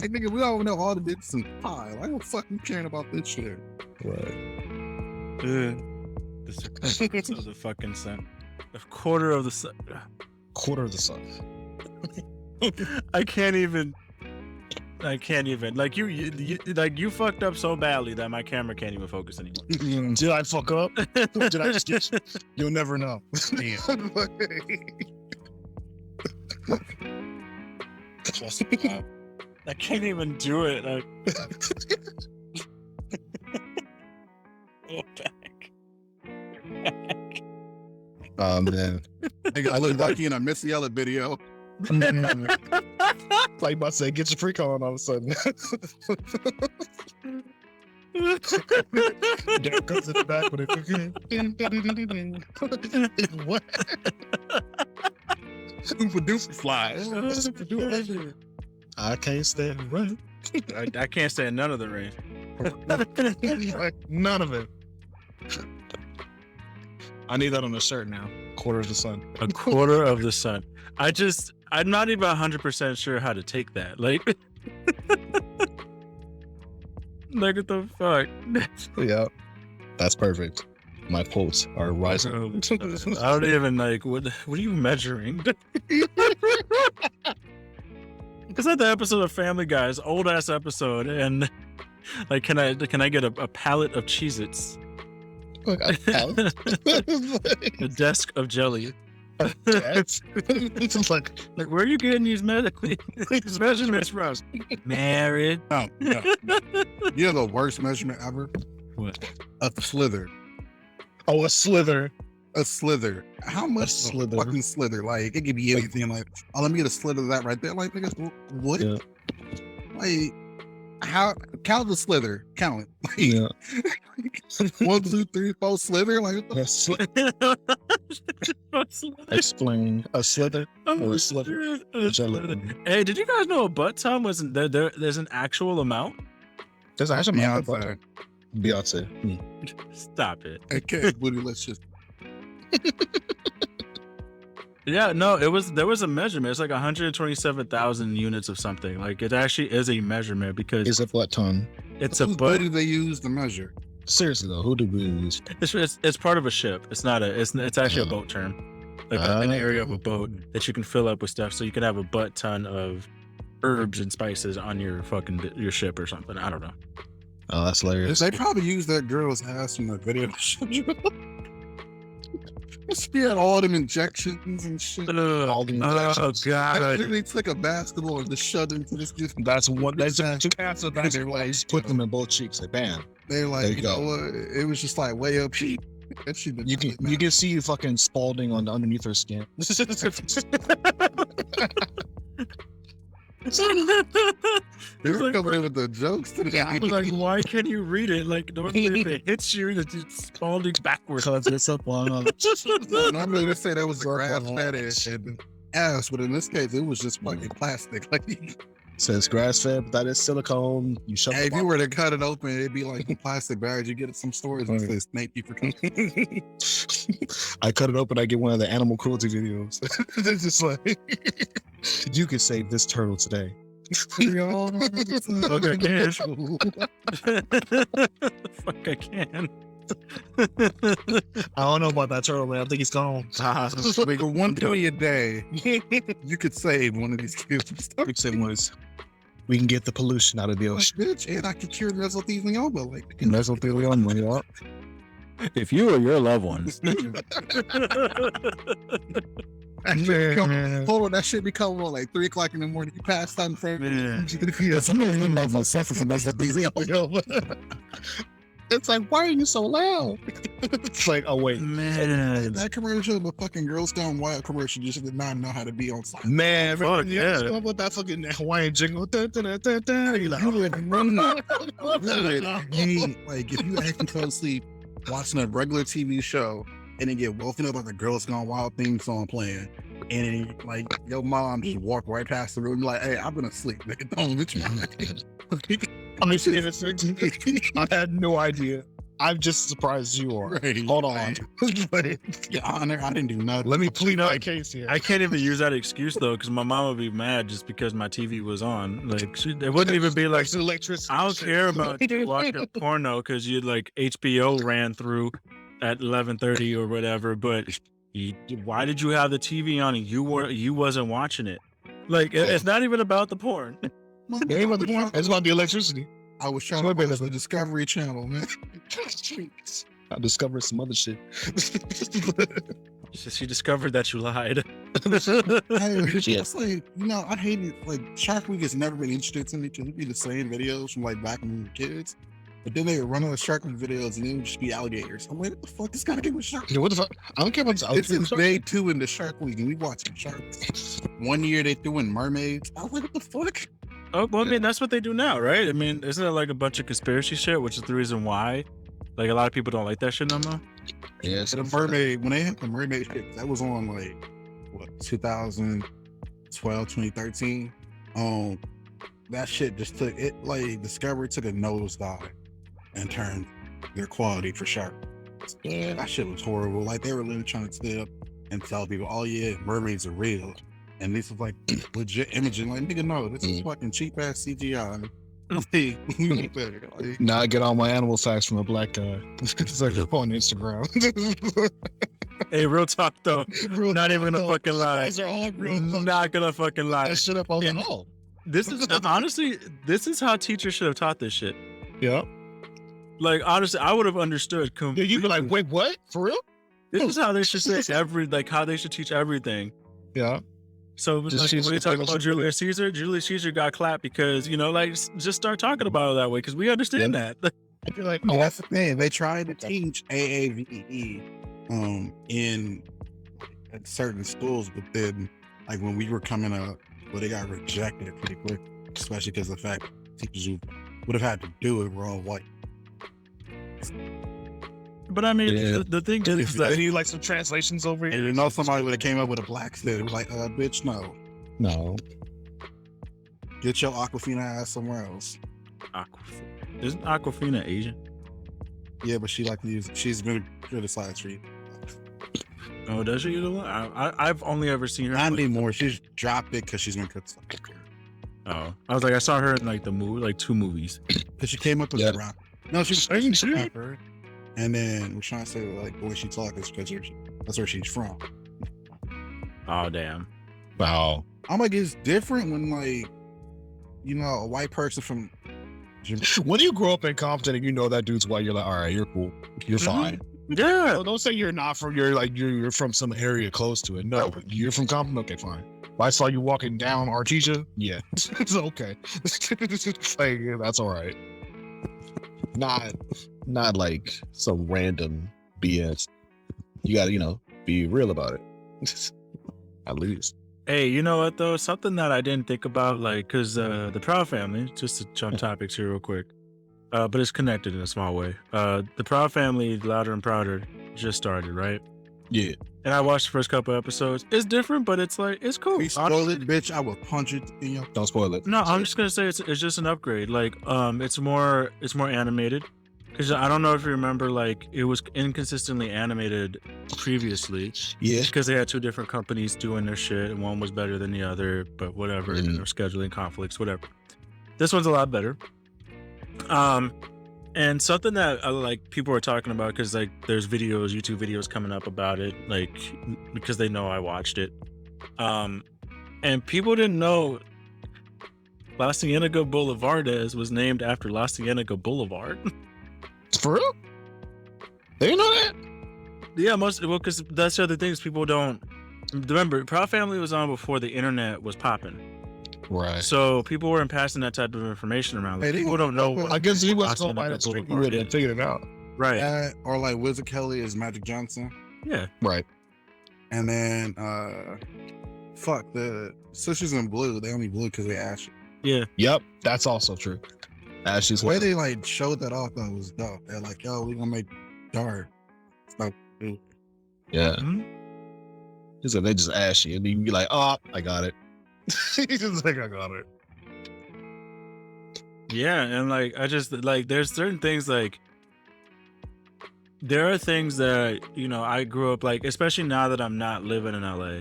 [SPEAKER 4] Hey, nigga, we all know all the bits and pi. Like, I'm fucking caring about this shit.
[SPEAKER 3] Right.
[SPEAKER 2] The circumference of the fucking sun. A quarter of the sun.
[SPEAKER 3] Quarter of the sun.
[SPEAKER 2] I can't even. Like you fucked up so badly that my camera can't even focus anymore.
[SPEAKER 3] Did I fuck up? Did I just get? You'll never know. Damn.
[SPEAKER 2] I can't even do it. Go back.
[SPEAKER 3] Oh man.
[SPEAKER 4] Nigga, I look like you in a Missy Elliott video.
[SPEAKER 3] Like about to say, get your freak on all of a sudden. There comes in the back with it. What?
[SPEAKER 4] Super duper fly.
[SPEAKER 3] I can't stand rain.
[SPEAKER 2] I can't stand none of the rain.
[SPEAKER 3] Like, none of it. I need that on a shirt now. Quarter of the sun.
[SPEAKER 2] A quarter of the sun. I'm not even 100% sure how to take that. Like what the fuck?
[SPEAKER 3] Yeah. That's perfect. My quotes are rising.
[SPEAKER 2] I don't even what are you measuring? Is that the episode of Family Guy's old ass episode? And like, can I get a pallet of Cheez-Its?
[SPEAKER 3] Look,
[SPEAKER 2] A desk of jelly.
[SPEAKER 3] It's like
[SPEAKER 2] Where are you getting these measurements from? Married.
[SPEAKER 4] No. You know the worst measurement ever?
[SPEAKER 2] What?
[SPEAKER 4] A slither.
[SPEAKER 3] oh, a slither.
[SPEAKER 4] A slither. How much is a
[SPEAKER 3] slither.
[SPEAKER 4] fucking slither? Like, it could be anything. Like, oh, let me get a slither of that right there. Like, nigga, what?
[SPEAKER 3] Yeah.
[SPEAKER 4] Like, how? Count the slither. Count it. Like,
[SPEAKER 3] Yeah.
[SPEAKER 4] 1, 2, 3, 4 slither. Like, what the
[SPEAKER 3] Explain a slither. Or a slither.
[SPEAKER 2] Hey, did you guys know a butt ton wasn't there? There's an actual amount.
[SPEAKER 3] There's actually
[SPEAKER 4] Beyonce.
[SPEAKER 3] Beyonce.
[SPEAKER 2] Stop it.
[SPEAKER 4] Okay, Woody, let's just.
[SPEAKER 2] Yeah, no, there was a measurement. It's like 127,000 units of something. Like it actually is a measurement because
[SPEAKER 3] Is it what ton?
[SPEAKER 2] it's a
[SPEAKER 4] Whose
[SPEAKER 2] butt.
[SPEAKER 4] butt do they use to measure?
[SPEAKER 3] Seriously though, who do we use?
[SPEAKER 2] It's part of a ship. It's not a. It's actually a boat term, like an area of a boat that you can fill up with stuff, so you can have a butt ton of herbs and spices on your ship or something. I don't know.
[SPEAKER 3] Oh, that's hilarious.
[SPEAKER 4] They probably use that girl's ass in the video. She had all them injections and shit.
[SPEAKER 3] All the
[SPEAKER 2] Oh
[SPEAKER 4] I
[SPEAKER 2] god.
[SPEAKER 4] literally took a basketball and just shoved it into this.
[SPEAKER 3] That's one. That's two answers. That's like put them in both cheeks. Like bam.
[SPEAKER 4] They're like,
[SPEAKER 3] There you
[SPEAKER 4] you
[SPEAKER 3] go.
[SPEAKER 4] know what? It was just like way up cheap. That shit didn't
[SPEAKER 3] You can
[SPEAKER 4] really
[SPEAKER 3] you
[SPEAKER 4] matter.
[SPEAKER 3] can see fucking Spalding on underneath her skin.
[SPEAKER 4] They were coming in with the jokes today.
[SPEAKER 2] I was like, why can't you read it? Like, normally if it hits you, it's falling backwards.
[SPEAKER 3] Cause it's up on.
[SPEAKER 4] Normally they say that was grass fed ass, but in this case it was just fucking plastic. Like,
[SPEAKER 3] Says grass fed, but that is silicone. You shove
[SPEAKER 4] hey,
[SPEAKER 3] it
[SPEAKER 4] if you were to cut it open, it'd be like plastic bags. You get it some stores and it says thank you for coming.
[SPEAKER 3] I cut it open, I get one of the animal cruelty videos. It's just like you could save this turtle today.
[SPEAKER 2] Fuck, I can. Fuck, I can.
[SPEAKER 3] I don't know about that turtle, man. I think he's gone.
[SPEAKER 4] For $1 penny a day, you could save one of these kids.
[SPEAKER 3] Big thing was we can get the pollution out of the
[SPEAKER 4] Like,
[SPEAKER 3] ocean.
[SPEAKER 4] bitch, and I could cure mesothelioma. Like,
[SPEAKER 3] Mesothelioma,
[SPEAKER 2] If you or your loved ones.
[SPEAKER 4] hold on, that shit be coming on like 3 o'clock in the morning. You pass out in front of me.
[SPEAKER 2] Man.
[SPEAKER 3] Yeah, some of them have suffer from mesothelioma. It's like, why are you so loud? It's like, oh wait,
[SPEAKER 2] Man,
[SPEAKER 4] That commercial, the fucking Girls Gone Wild commercial, just did not know how to be on site.
[SPEAKER 3] man,
[SPEAKER 2] Fuck,
[SPEAKER 3] yeah.
[SPEAKER 2] yeah.
[SPEAKER 3] With that fucking Hawaiian jingle. Da, da, da, da, da. You're like,
[SPEAKER 4] You would run like if you actually fell asleep watching a regular TV show and then get woken up by the Girls Gone Wild theme song playing, and then, like your mom just walked right past the room, like, "Hey, I've been asleep. Nigga, don't bitch me."
[SPEAKER 3] I had no idea. I'm just surprised you are.
[SPEAKER 4] Right,
[SPEAKER 3] Hold on.
[SPEAKER 4] right. Your Honor, I didn't do nothing.
[SPEAKER 3] Let me plead my case here.
[SPEAKER 2] I can't even use that excuse though, because my mom would be mad just because my TV was on. Like, it wouldn't even be like,
[SPEAKER 3] electricity.
[SPEAKER 2] I don't care about you watching porno because you like HBO ran through at 11:30 or whatever. But why did you have the TV on and you wasn't watching it? Like, it's not even about the porn.
[SPEAKER 3] It ain't about the porn. It's about the electricity.
[SPEAKER 4] I was trying to watch the Discovery Channel, man.
[SPEAKER 3] I discovered some other shit.
[SPEAKER 2] She discovered that you lied.
[SPEAKER 4] It's like, I hate it. Like, Shark Week has never been interested in me because it'd be the same videos from like back when we were kids. But then they would run on the Shark Week videos and it would just be alligators. I'm like, what the fuck? This gotta get with Shark Week.
[SPEAKER 3] What the fuck? I don't care about
[SPEAKER 4] It's in day 2 in the Shark Week and we watching sharks. One year they threw in mermaids. I was like, what the fuck?
[SPEAKER 2] Oh, well, I mean, that's what they do now, right? I mean, isn't it like a bunch of conspiracy shit, which is the reason why, like, a lot of people don't like that shit no more?
[SPEAKER 3] Yes.
[SPEAKER 4] The mermaid, when they had the mermaid shit, that was on like, what, 2012, 2013. That shit just took it, like, Discovery took a nosedive and turned their quality for shark. Yeah, that shit was horrible. Like, they were literally trying to stay up and tell people, oh yeah, mermaids are real. And this is like legit imaging. Like, nigga, no, this is fucking cheap ass CGI.
[SPEAKER 3] Now I get all my animal facts from a black guy. It's like on Instagram.
[SPEAKER 2] Hey, real talk though. Not even gonna fucking lie.
[SPEAKER 3] These are all real.
[SPEAKER 2] Not gonna fucking lie.
[SPEAKER 3] That shit up on the wall.
[SPEAKER 2] This is honestly, this is how teachers should have taught this shit.
[SPEAKER 3] Yeah.
[SPEAKER 2] Like, honestly, I would have understood.
[SPEAKER 3] Yeah, you'd be like, wait, what? For real?
[SPEAKER 2] This is how they should say how they should teach everything.
[SPEAKER 3] Yeah.
[SPEAKER 2] So like, when you talk about Julius Caesar got clapped because, just start talking about it that way because we understand that.
[SPEAKER 3] I feel like,
[SPEAKER 4] that's the thing. They tried to teach AAVE in at certain schools, but then like when we were coming up, they got rejected pretty quick, especially because of the fact teachers who would have had to do it were all white.
[SPEAKER 2] But I mean, the thing is that
[SPEAKER 3] they need like some translations over here.
[SPEAKER 4] And somebody would have came up with a black student, was like, bitch, no. Get your Aquafina ass somewhere else.
[SPEAKER 2] Aquafina. Isn't Aquafina Asian?
[SPEAKER 4] Yeah, but she's been criticized for you.
[SPEAKER 2] Oh, does she? I've only ever seen her.
[SPEAKER 4] Not anymore. She's dropped it because she's been criticized.
[SPEAKER 2] Oh, I was like, I saw her in like the movie, like 2 movies.
[SPEAKER 4] Because she came up with a rap. No, she was
[SPEAKER 3] saying shit.
[SPEAKER 4] rapper. And then we're trying to say like, boy, she talk is because that's where she's from.
[SPEAKER 2] Oh, damn.
[SPEAKER 3] Wow.
[SPEAKER 4] I'm like, it's different when like, a white person from.
[SPEAKER 3] When you grow up in Compton and you know that dude's white, you're like, all right, you're cool, you're fine.
[SPEAKER 2] Yeah.
[SPEAKER 3] So don't say you're not from. You're from some area close to it. No, you're from Compton. Okay, fine. If I saw you walking down Artesia, yeah, it's okay. Like, yeah, that's all right. Not like some random BS. You gotta, be real about it. At least.
[SPEAKER 2] Hey, you know what though? Something that I didn't think about, like, cause the Proud Family, just to jump topics here real quick, but it's connected in a small way. The Proud Family, Louder and Prouder, just started, right?
[SPEAKER 3] Yeah.
[SPEAKER 2] And I watched the first couple episodes. It's different, but it's like, it's cool.
[SPEAKER 4] We spoil it, bitch. I will punch it in your.
[SPEAKER 3] Don't spoil it.
[SPEAKER 2] No, I'm just gonna say it's just an upgrade. Like, it's more animated. Because I don't know if you remember, like, it was inconsistently animated previously.
[SPEAKER 3] Yeah.
[SPEAKER 2] Because they had 2 different companies doing their shit, and one was better than the other, but whatever, and there were scheduling conflicts, whatever. This one's a lot better. And something that like people are talking about, because like there's YouTube videos coming up about it, like because they know I watched it. And people didn't know La Cienega Boulevard was named after La Cienega Boulevard.
[SPEAKER 3] For real? They didn't know that?
[SPEAKER 2] Yeah, because that's the other things people don't remember. Proud Family was on before the internet was popping.
[SPEAKER 3] Right.
[SPEAKER 2] So people weren't passing that type of information around. Like,
[SPEAKER 4] Hey,
[SPEAKER 2] people don't know.
[SPEAKER 4] well,
[SPEAKER 3] I guess he was
[SPEAKER 2] Boston
[SPEAKER 3] going by
[SPEAKER 2] at
[SPEAKER 3] the street. He
[SPEAKER 2] Boulevard
[SPEAKER 3] would have
[SPEAKER 2] is.
[SPEAKER 3] figured it out.
[SPEAKER 2] Right.
[SPEAKER 4] that, or like Wizard Kelly is Magic Johnson,
[SPEAKER 2] Yeah.
[SPEAKER 3] Right.
[SPEAKER 4] and then fuck the Sisters in Blue. They only blue because they ashy.
[SPEAKER 2] Yeah.
[SPEAKER 3] Yep. That's also true. Ashley's
[SPEAKER 4] The way they like showed that off though was dope. They're like, yo, we gonna make dark. It's not blue.
[SPEAKER 3] Yeah.
[SPEAKER 2] Mhm.
[SPEAKER 3] He said they just ashy, and you be like, "Oh, I got it." He's just like, "I got it."
[SPEAKER 2] Yeah, and like I just like there's certain things like there are things that I grew up like, especially now that I'm not living in LA.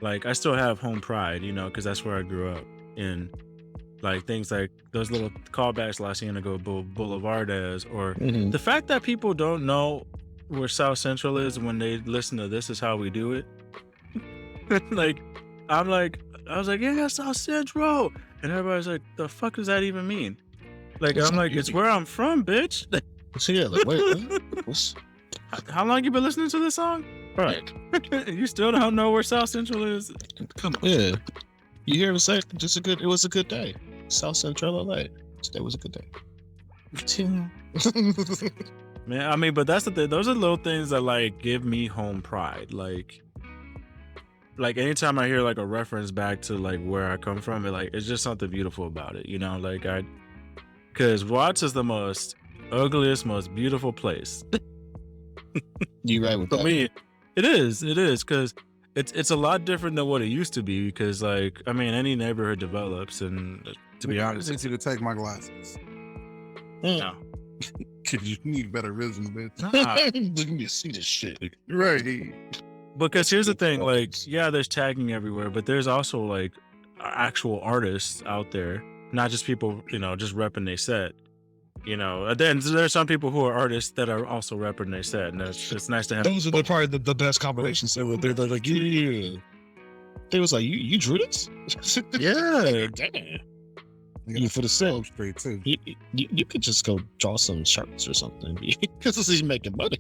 [SPEAKER 2] Like I still have home pride, because that's where I grew up. And like things like those little callbacks La Cienega Boulevard as, or
[SPEAKER 3] Mhm.
[SPEAKER 2] the fact that people don't know where South Central is when they listen to This Is How We Do It. Like I was like, yeah, South Central, and everybody's like, the fuck does that even mean? Like I'm like, it's where I'm from, bitch.
[SPEAKER 3] So yeah, like, wait, what? What's
[SPEAKER 2] How long you been listening to this song?
[SPEAKER 3] right?
[SPEAKER 2] You still don't know where South Central is?
[SPEAKER 3] Come on, yeah. You hear him say, It was a good day. South Central LA. Today was a good day.
[SPEAKER 2] Man, I mean, but that's the thing. Those are little things that like give me home pride. Like anytime I hear like a reference back to like where I come from, it's just something beautiful about it, Like because Watts is the most ugliest, most beautiful place.
[SPEAKER 3] You right with
[SPEAKER 2] For
[SPEAKER 3] that?
[SPEAKER 2] me, it is because it's a lot different than what it used to be. Because like I mean, any neighborhood develops, and to be
[SPEAKER 4] I
[SPEAKER 2] honest,
[SPEAKER 4] need you to take my glasses.
[SPEAKER 2] no.
[SPEAKER 4] Cause you need better vision, bitch.
[SPEAKER 2] Nah.
[SPEAKER 3] Let me see this shit.
[SPEAKER 4] Right.
[SPEAKER 2] Because here's the thing, like, yeah, there's tagging everywhere, but there's also like actual artists out there, not just people, just repping they set. Then there's some people who are artists that are also repping they set, and it's nice to have.
[SPEAKER 3] Those are probably the best combinations. They're like, yeah. They was like, you drew this?
[SPEAKER 2] Yeah.
[SPEAKER 3] Damn. You for the set.
[SPEAKER 4] Straight too.
[SPEAKER 3] You could just go draw some shirts or something because this is making money.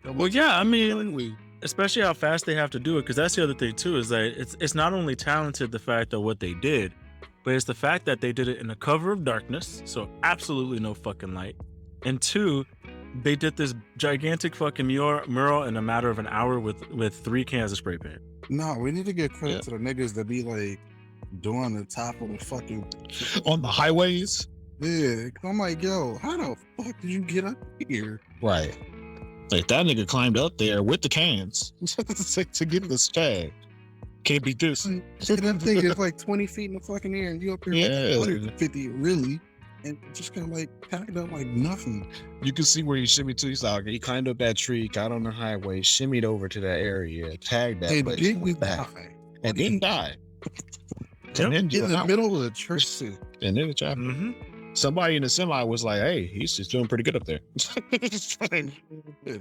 [SPEAKER 2] Well, yeah, I mean, especially how fast they have to do it, because that's the other thing too, is that it's not only talented the fact of what they did, but it's the fact that they did it in a cover of darkness, so absolutely no fucking light. And two, they did this gigantic fucking mural in a matter of an hour with 3 cans of spray paint.
[SPEAKER 4] No, we need to give credit to the niggas that be like doing the top of the fucking
[SPEAKER 3] On the highways.
[SPEAKER 4] yeah. 'Cause I'm like, yo, how the fuck did you get up here?
[SPEAKER 3] Right. Like that nigga climbed up there with the cans to get this tag. Can't beat this.
[SPEAKER 4] And that thing is like 20 feet in the fucking air, and you up here
[SPEAKER 3] Yeah.
[SPEAKER 4] like 150, really, and just kind of like packed up like nothing.
[SPEAKER 3] You can see where he shimmied to. He's like, he climbed up that tree, got on the highway, shimmied over to that area, tagged that
[SPEAKER 4] And
[SPEAKER 3] place,
[SPEAKER 4] did we
[SPEAKER 3] went back,
[SPEAKER 4] die?
[SPEAKER 3] and didn't die.
[SPEAKER 2] Yep.
[SPEAKER 3] And then
[SPEAKER 4] In
[SPEAKER 3] just
[SPEAKER 4] the
[SPEAKER 3] out.
[SPEAKER 4] middle of the church suit.
[SPEAKER 3] And then the traffic.
[SPEAKER 2] Mm-hmm.
[SPEAKER 3] Somebody in the semi was like, "Hey, he's just doing pretty good up there."
[SPEAKER 4] Yeah.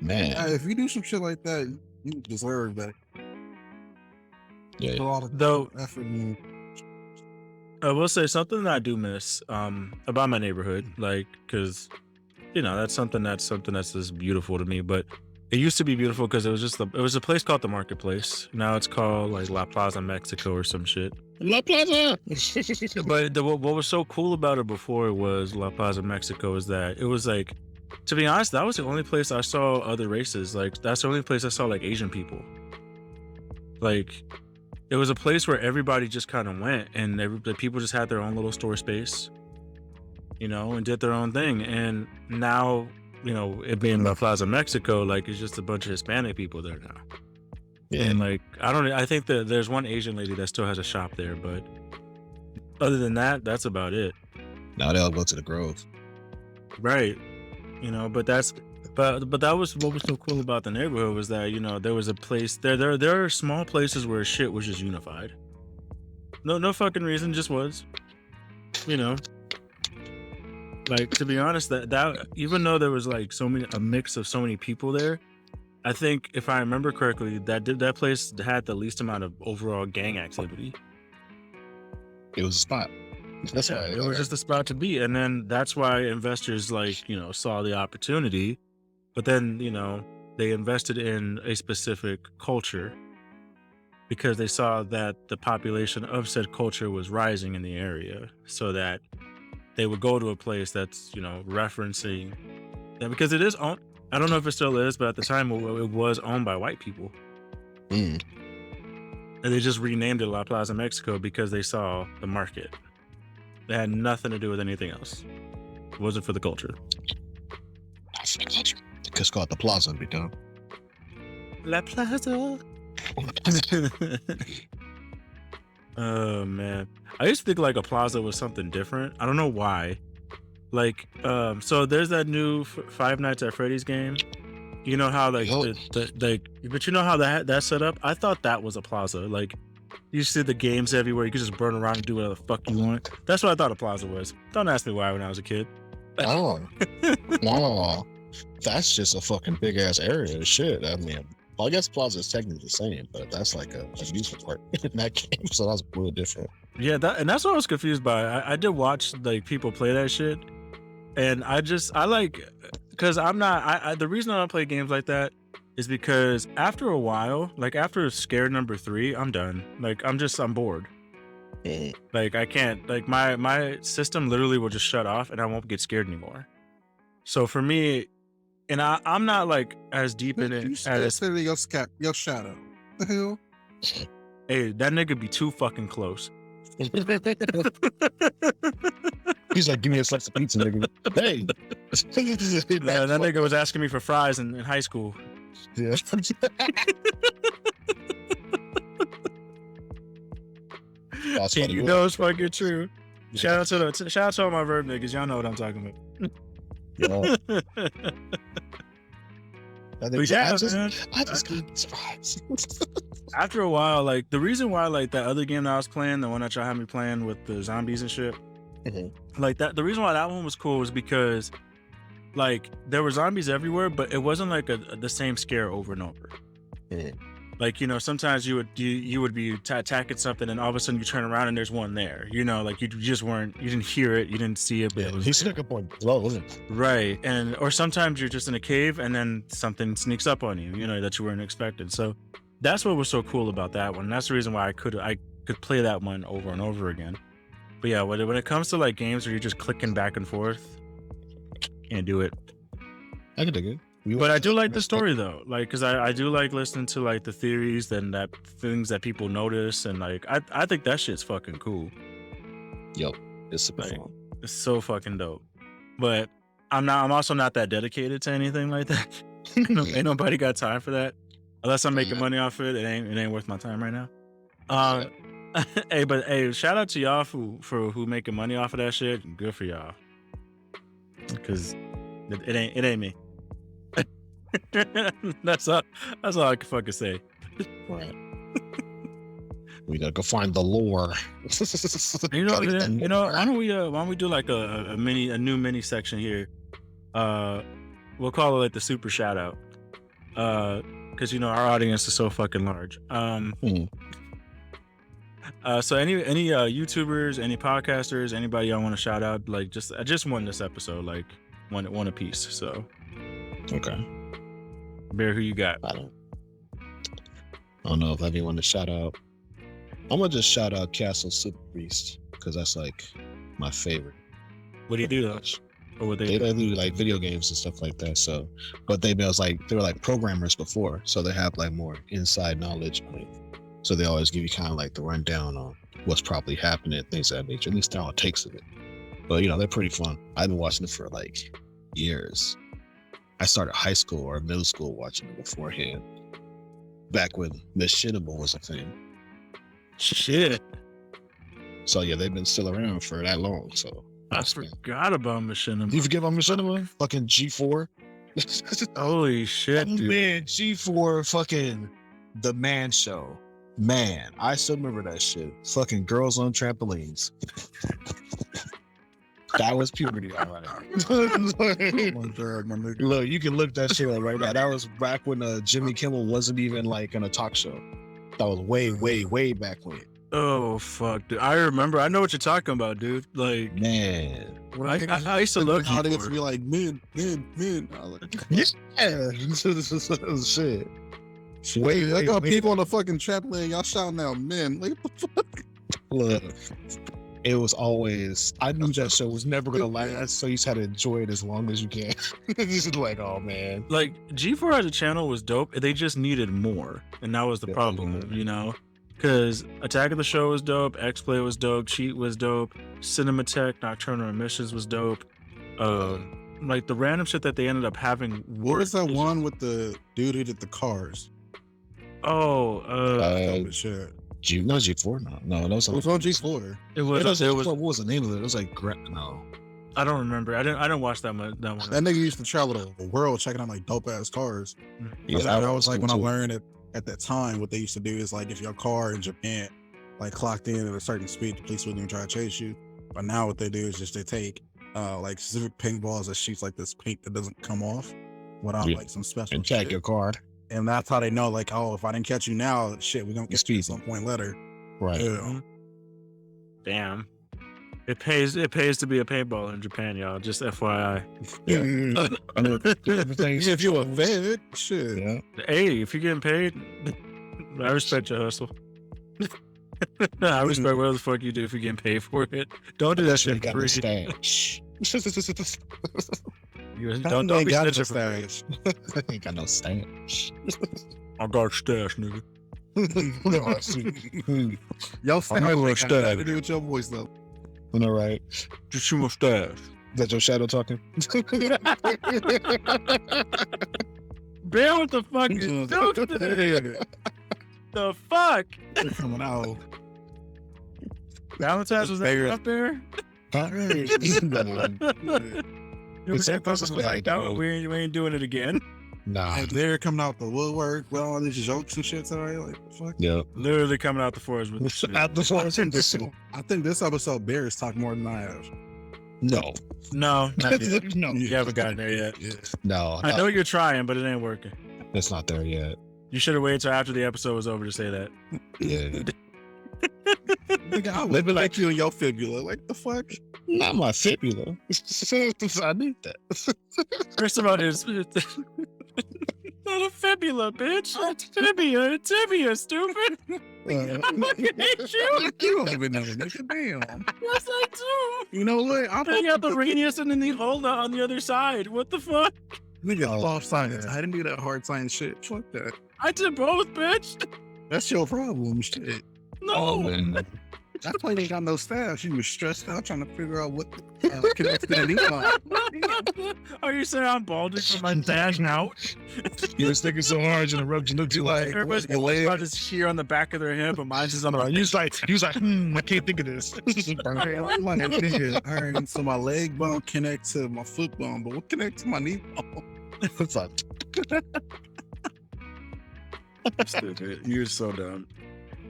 [SPEAKER 3] Man,
[SPEAKER 4] If you do some shit like that, you deserve that.
[SPEAKER 3] yeah.
[SPEAKER 4] For all the
[SPEAKER 2] Though
[SPEAKER 4] effort and
[SPEAKER 2] I will say something that I do miss about my neighborhood, like, because that's something that's just beautiful to me. But it used to be beautiful because it was a place called the Marketplace. Now it's called like La Plaza Mexico or some shit.
[SPEAKER 3] La Plaza.
[SPEAKER 2] But what was so cool about it before it was La Plaza Mexico is that it was like, to be honest, that was the only place I saw other races. Like that's the only place I saw like Asian people. Like it was a place where everybody just kind of went, and the people just had their own little store space, and did their own thing. And now, it being La Plaza Mexico, like it's just a bunch of Hispanic people there now.
[SPEAKER 3] Yeah.
[SPEAKER 2] And like I think that there's one Asian lady that still has a shop there, but other than that, that's about it.
[SPEAKER 3] Now they'll go to the Grove.
[SPEAKER 2] Right. But that was what was so cool about the neighborhood was that, there was a place there are small places where shit was just unified. No fucking reason, just was. Like, to be honest, that even though there was like a mix of so many people there, I think if I remember correctly, that place had the least amount of overall gang activity.
[SPEAKER 3] It was a spot. That's why
[SPEAKER 2] It was just a spot to be. And then that's why investors saw the opportunity, but then, they invested in a specific culture. because they saw that the population of said culture was rising in the area, so that they would go to a place that's, you know, referencing that, because it is owned. I don't know if it still is, but at the time it was owned by white people.
[SPEAKER 3] Mm.
[SPEAKER 2] And they just renamed it La Plaza Mexico because they saw the market. It had nothing to do with anything else. It wasn't for the culture.
[SPEAKER 3] That's the culture. Just call it the Plaza and be done.
[SPEAKER 2] La Plaza. Oh man, I used to think like a plaza was something different. I don't know why. Like, so there's that new Five Nights at Freddy's game. You know how like but you know how that's set up. I thought that was a plaza. Like, you see the games everywhere. You can just burn around and do whatever the fuck you want. That's what I thought a plaza was. Don't ask me why when I was a kid.
[SPEAKER 3] Oh, no, that's just a fucking big ass area. Shit, I mean. Well, I guess Plaza is technically the same, but that's like a amusement park in that game, so that's really different.
[SPEAKER 2] Yeah, that's what I was confused by. I did watch like people play that shit, and I like, because I'm not. The reason I don't play games like that is because after a while, like after scare number 3, I'm done. Like I'm bored. Like I can't. Like my system literally will just shut off, and I won't get scared anymore. So for me. And I'm not like as deep in it as
[SPEAKER 4] your shadow. The hell?
[SPEAKER 2] Hey, that nigga be too fucking close.
[SPEAKER 3] He's like, give me a slice of pizza, nigga. Hey.
[SPEAKER 2] Yeah, that nigga was asking me for fries in high school.
[SPEAKER 3] Yeah.
[SPEAKER 2] And you know it's fucking true. Shout out to all my verb niggas. Y'all know what I'm talking about.
[SPEAKER 3] Yeah. I
[SPEAKER 2] just
[SPEAKER 3] got surprised.
[SPEAKER 2] After a while, like the reason why like that other game that I was playing, the one that y'all had me playing with the zombies and shit, like that, the reason why that one was cool was because like there were zombies everywhere, but it wasn't like the same scare over and over. Like, you know, sometimes you would be attacking something, and all of a sudden you turn around and there's one there. You know, like you didn't hear it, you didn't see it, but
[SPEAKER 3] he snuck up on low, wasn't it?
[SPEAKER 2] Right. Or sometimes you're just in a cave and then something sneaks up on you, you know, that you weren't expecting. So that's what was so cool about that one. That's the reason why I could play that one over and over again. But yeah, when it comes to like games where you're just clicking back and forth, can't do it.
[SPEAKER 3] I can dig it.
[SPEAKER 2] But I do like the story though, like, because I do like listening to like the theories and that things that people notice, and like I think that shit's fucking cool.
[SPEAKER 3] Yo, it's super
[SPEAKER 2] like,
[SPEAKER 3] fun.
[SPEAKER 2] It's so fucking dope. But I'm also not that dedicated to anything like that. Ain't nobody got time for that. Unless I'm making money off it, it ain't worth my time right now. Hey, shout out to y'all for who making money off of that shit. Good for y'all. Because it ain't me. That's all I can fucking say.
[SPEAKER 3] Right. We gotta go find the lore.
[SPEAKER 2] You know, why don't we do like a new mini section here? We'll call it like the super shout out. Because you know our audience is so fucking large. So any YouTubers, any podcasters, anybody y'all want to shout out? Like I just won this episode, like one a piece. So
[SPEAKER 3] okay.
[SPEAKER 2] Bear, who you got?
[SPEAKER 3] I don't know if anyone to shout out. I'm gonna just shout out Castle Super Beast because that's like my favorite.
[SPEAKER 2] What do you do though? Or what they
[SPEAKER 3] do like video games and stuff like that. So, but they were like programmers before, so they have like more inside knowledge on it. So they always give you kind of like the rundown on what's probably happening, things of that nature. At least how it takes of it. But you know, they're pretty fun. I've been watching it for like years. I started high school or middle school watching it beforehand. Back when Machinima was a thing.
[SPEAKER 2] Shit.
[SPEAKER 3] So yeah, they've been still around for that long. So
[SPEAKER 2] I forgot about Machinima.
[SPEAKER 3] You forget about Machinima? Fucking G4.
[SPEAKER 2] Holy shit, dude.
[SPEAKER 3] Man, G4 fucking the man show. Man, I still remember that shit. Fucking girls on trampolines. That was puberty, all right. Look, you can look that shit up right now. That was back when Jimmy Kimmel wasn't even like in a talk show. That was way, way, way back when.
[SPEAKER 2] Oh fuck, dude! I remember. I know what you're talking about, dude. Like,
[SPEAKER 3] man,
[SPEAKER 2] I used to look.
[SPEAKER 4] How they get to be like men. I was like,
[SPEAKER 3] yeah, shit. Wait,
[SPEAKER 4] I got people on the fucking trampoline. Y'all shouting out men. Like, what the fuck?
[SPEAKER 3] Look, it was always, I knew that show was never going to last, so you just had to enjoy it as long as you can. It's just like, oh man.
[SPEAKER 2] Like G4 as a channel was dope. They just needed more, and that was the problem, you know. Because Attack of the Show was dope, X-Play was dope, Cheat was dope, Cinematech, Nocturnal Emissions was dope. Like the random shit that they ended up having.
[SPEAKER 4] What was that one with the dude who did the cars?
[SPEAKER 2] Oh,
[SPEAKER 4] Shit.
[SPEAKER 3] No, G4? No, that was
[SPEAKER 4] It was on G4.
[SPEAKER 2] it was.
[SPEAKER 3] what was the name of it? It was like, no.
[SPEAKER 2] I don't remember. I didn't watch that one.
[SPEAKER 4] That nigga used to travel the world checking out like dope ass cars.
[SPEAKER 3] Yeah,
[SPEAKER 4] that was like when I
[SPEAKER 3] too.
[SPEAKER 4] learned it at that time. What they used to do is like if your car in Japan like clocked in at a certain speed, the police wouldn't even try to chase you. But now what they do is just they take like specific paintballs that shoots like this paint that doesn't come off without like some special
[SPEAKER 3] And check
[SPEAKER 4] shit.
[SPEAKER 3] your card.
[SPEAKER 4] And that's how they know like, oh, if I didn't catch you now, shit, we're gonna get you at some point later.
[SPEAKER 3] Right.
[SPEAKER 4] Yeah.
[SPEAKER 2] Damn. It pays to be a paintballer in Japan, y'all. Just FYI.
[SPEAKER 4] If you're a vet, shit.
[SPEAKER 3] Yeah.
[SPEAKER 2] Hey, if you're getting paid, I respect your hustle. I respect whatever the fuck you do if you're getting paid for it. Don't do that shit
[SPEAKER 3] Got
[SPEAKER 2] for
[SPEAKER 3] no
[SPEAKER 2] free.
[SPEAKER 3] stash.
[SPEAKER 2] Don't be
[SPEAKER 4] got
[SPEAKER 2] snitching
[SPEAKER 4] no
[SPEAKER 2] for free.
[SPEAKER 4] stash.
[SPEAKER 3] Ain't got no stash.
[SPEAKER 2] I got a stash, nigga.
[SPEAKER 4] Yo,
[SPEAKER 3] I'm not gonna
[SPEAKER 4] stash.
[SPEAKER 3] stash.
[SPEAKER 4] Do with your voice though.
[SPEAKER 3] All right.
[SPEAKER 2] Just shoot my stash.
[SPEAKER 3] Is that your shadow talking?
[SPEAKER 2] Bear, what the fuck is the fuck?
[SPEAKER 4] They're coming out.
[SPEAKER 2] Valentine's was that up there? We ain't doing it again.
[SPEAKER 3] Nah.
[SPEAKER 4] They're coming out the woodwork with all these jokes and shit. Sorry, like what the fuck.
[SPEAKER 3] Yeah.
[SPEAKER 2] Literally coming out the forest with shit.
[SPEAKER 3] At the forest in this.
[SPEAKER 4] I think this episode Bears talk more than I have.
[SPEAKER 3] No.
[SPEAKER 2] No, not yet.
[SPEAKER 3] No.
[SPEAKER 2] You haven't gotten there yet.
[SPEAKER 4] Yeah.
[SPEAKER 3] No.
[SPEAKER 2] I know you're trying, but it ain't working.
[SPEAKER 3] It's not there yet.
[SPEAKER 2] You should have waited till after the episode was over to say that.
[SPEAKER 3] Yeah.
[SPEAKER 4] Nigga, I would like you in your fibula. Like the fuck?
[SPEAKER 3] Not my fibula. I need that.
[SPEAKER 2] First of all, it's not a fibula, bitch. It's tibia. Tibia, stupid. I fucking hate you.
[SPEAKER 4] You don't even know, nigga. Damn.
[SPEAKER 2] Yes, I do.
[SPEAKER 4] You know what?
[SPEAKER 2] I got the radius and then the holder on the other side. What the fuck?
[SPEAKER 4] Nigga, soft science. I didn't do that hard science shit. Fuck that.
[SPEAKER 2] I did both, bitch.
[SPEAKER 4] That's your problem, shit.
[SPEAKER 2] No.
[SPEAKER 3] man.
[SPEAKER 4] That's why you ain't got no staff. You was stressed out trying to figure out what connects to the decline.
[SPEAKER 2] Are you saying I'm balding from my dash now?
[SPEAKER 3] You was thinking so hard, you rubbed your look too like.
[SPEAKER 2] Everybody's got this shear on the back of their hip, but mine's just on the
[SPEAKER 3] He was like, I can't think of this.
[SPEAKER 4] Alright, so my leg bone connect to my foot bone, but what connects to my knee bone?
[SPEAKER 3] It's like,
[SPEAKER 2] Stupid. You're so dumb.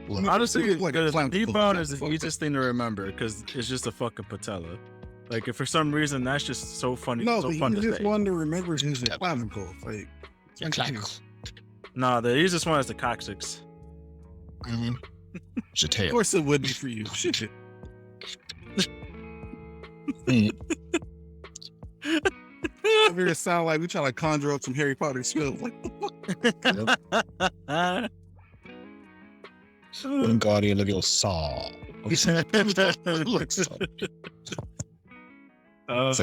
[SPEAKER 4] Look,
[SPEAKER 2] Honestly,
[SPEAKER 4] like
[SPEAKER 2] the
[SPEAKER 4] a clown.
[SPEAKER 2] knee bone is the easiest thing to remember because it's just a fucking patella. Like, if for some reason that's just so funny,
[SPEAKER 4] No,
[SPEAKER 2] so
[SPEAKER 4] but
[SPEAKER 2] fun
[SPEAKER 4] you
[SPEAKER 2] to
[SPEAKER 4] just
[SPEAKER 2] say.
[SPEAKER 4] want to remember his clavicle. Like,
[SPEAKER 2] Nah, the easiest one is the coccyx.
[SPEAKER 3] Should
[SPEAKER 4] of
[SPEAKER 3] tail.
[SPEAKER 4] course it would be for you. Shit. Over here sound like we trying to conjure up some Harry Potter skills. Like,
[SPEAKER 3] Guardian of your soul. It's like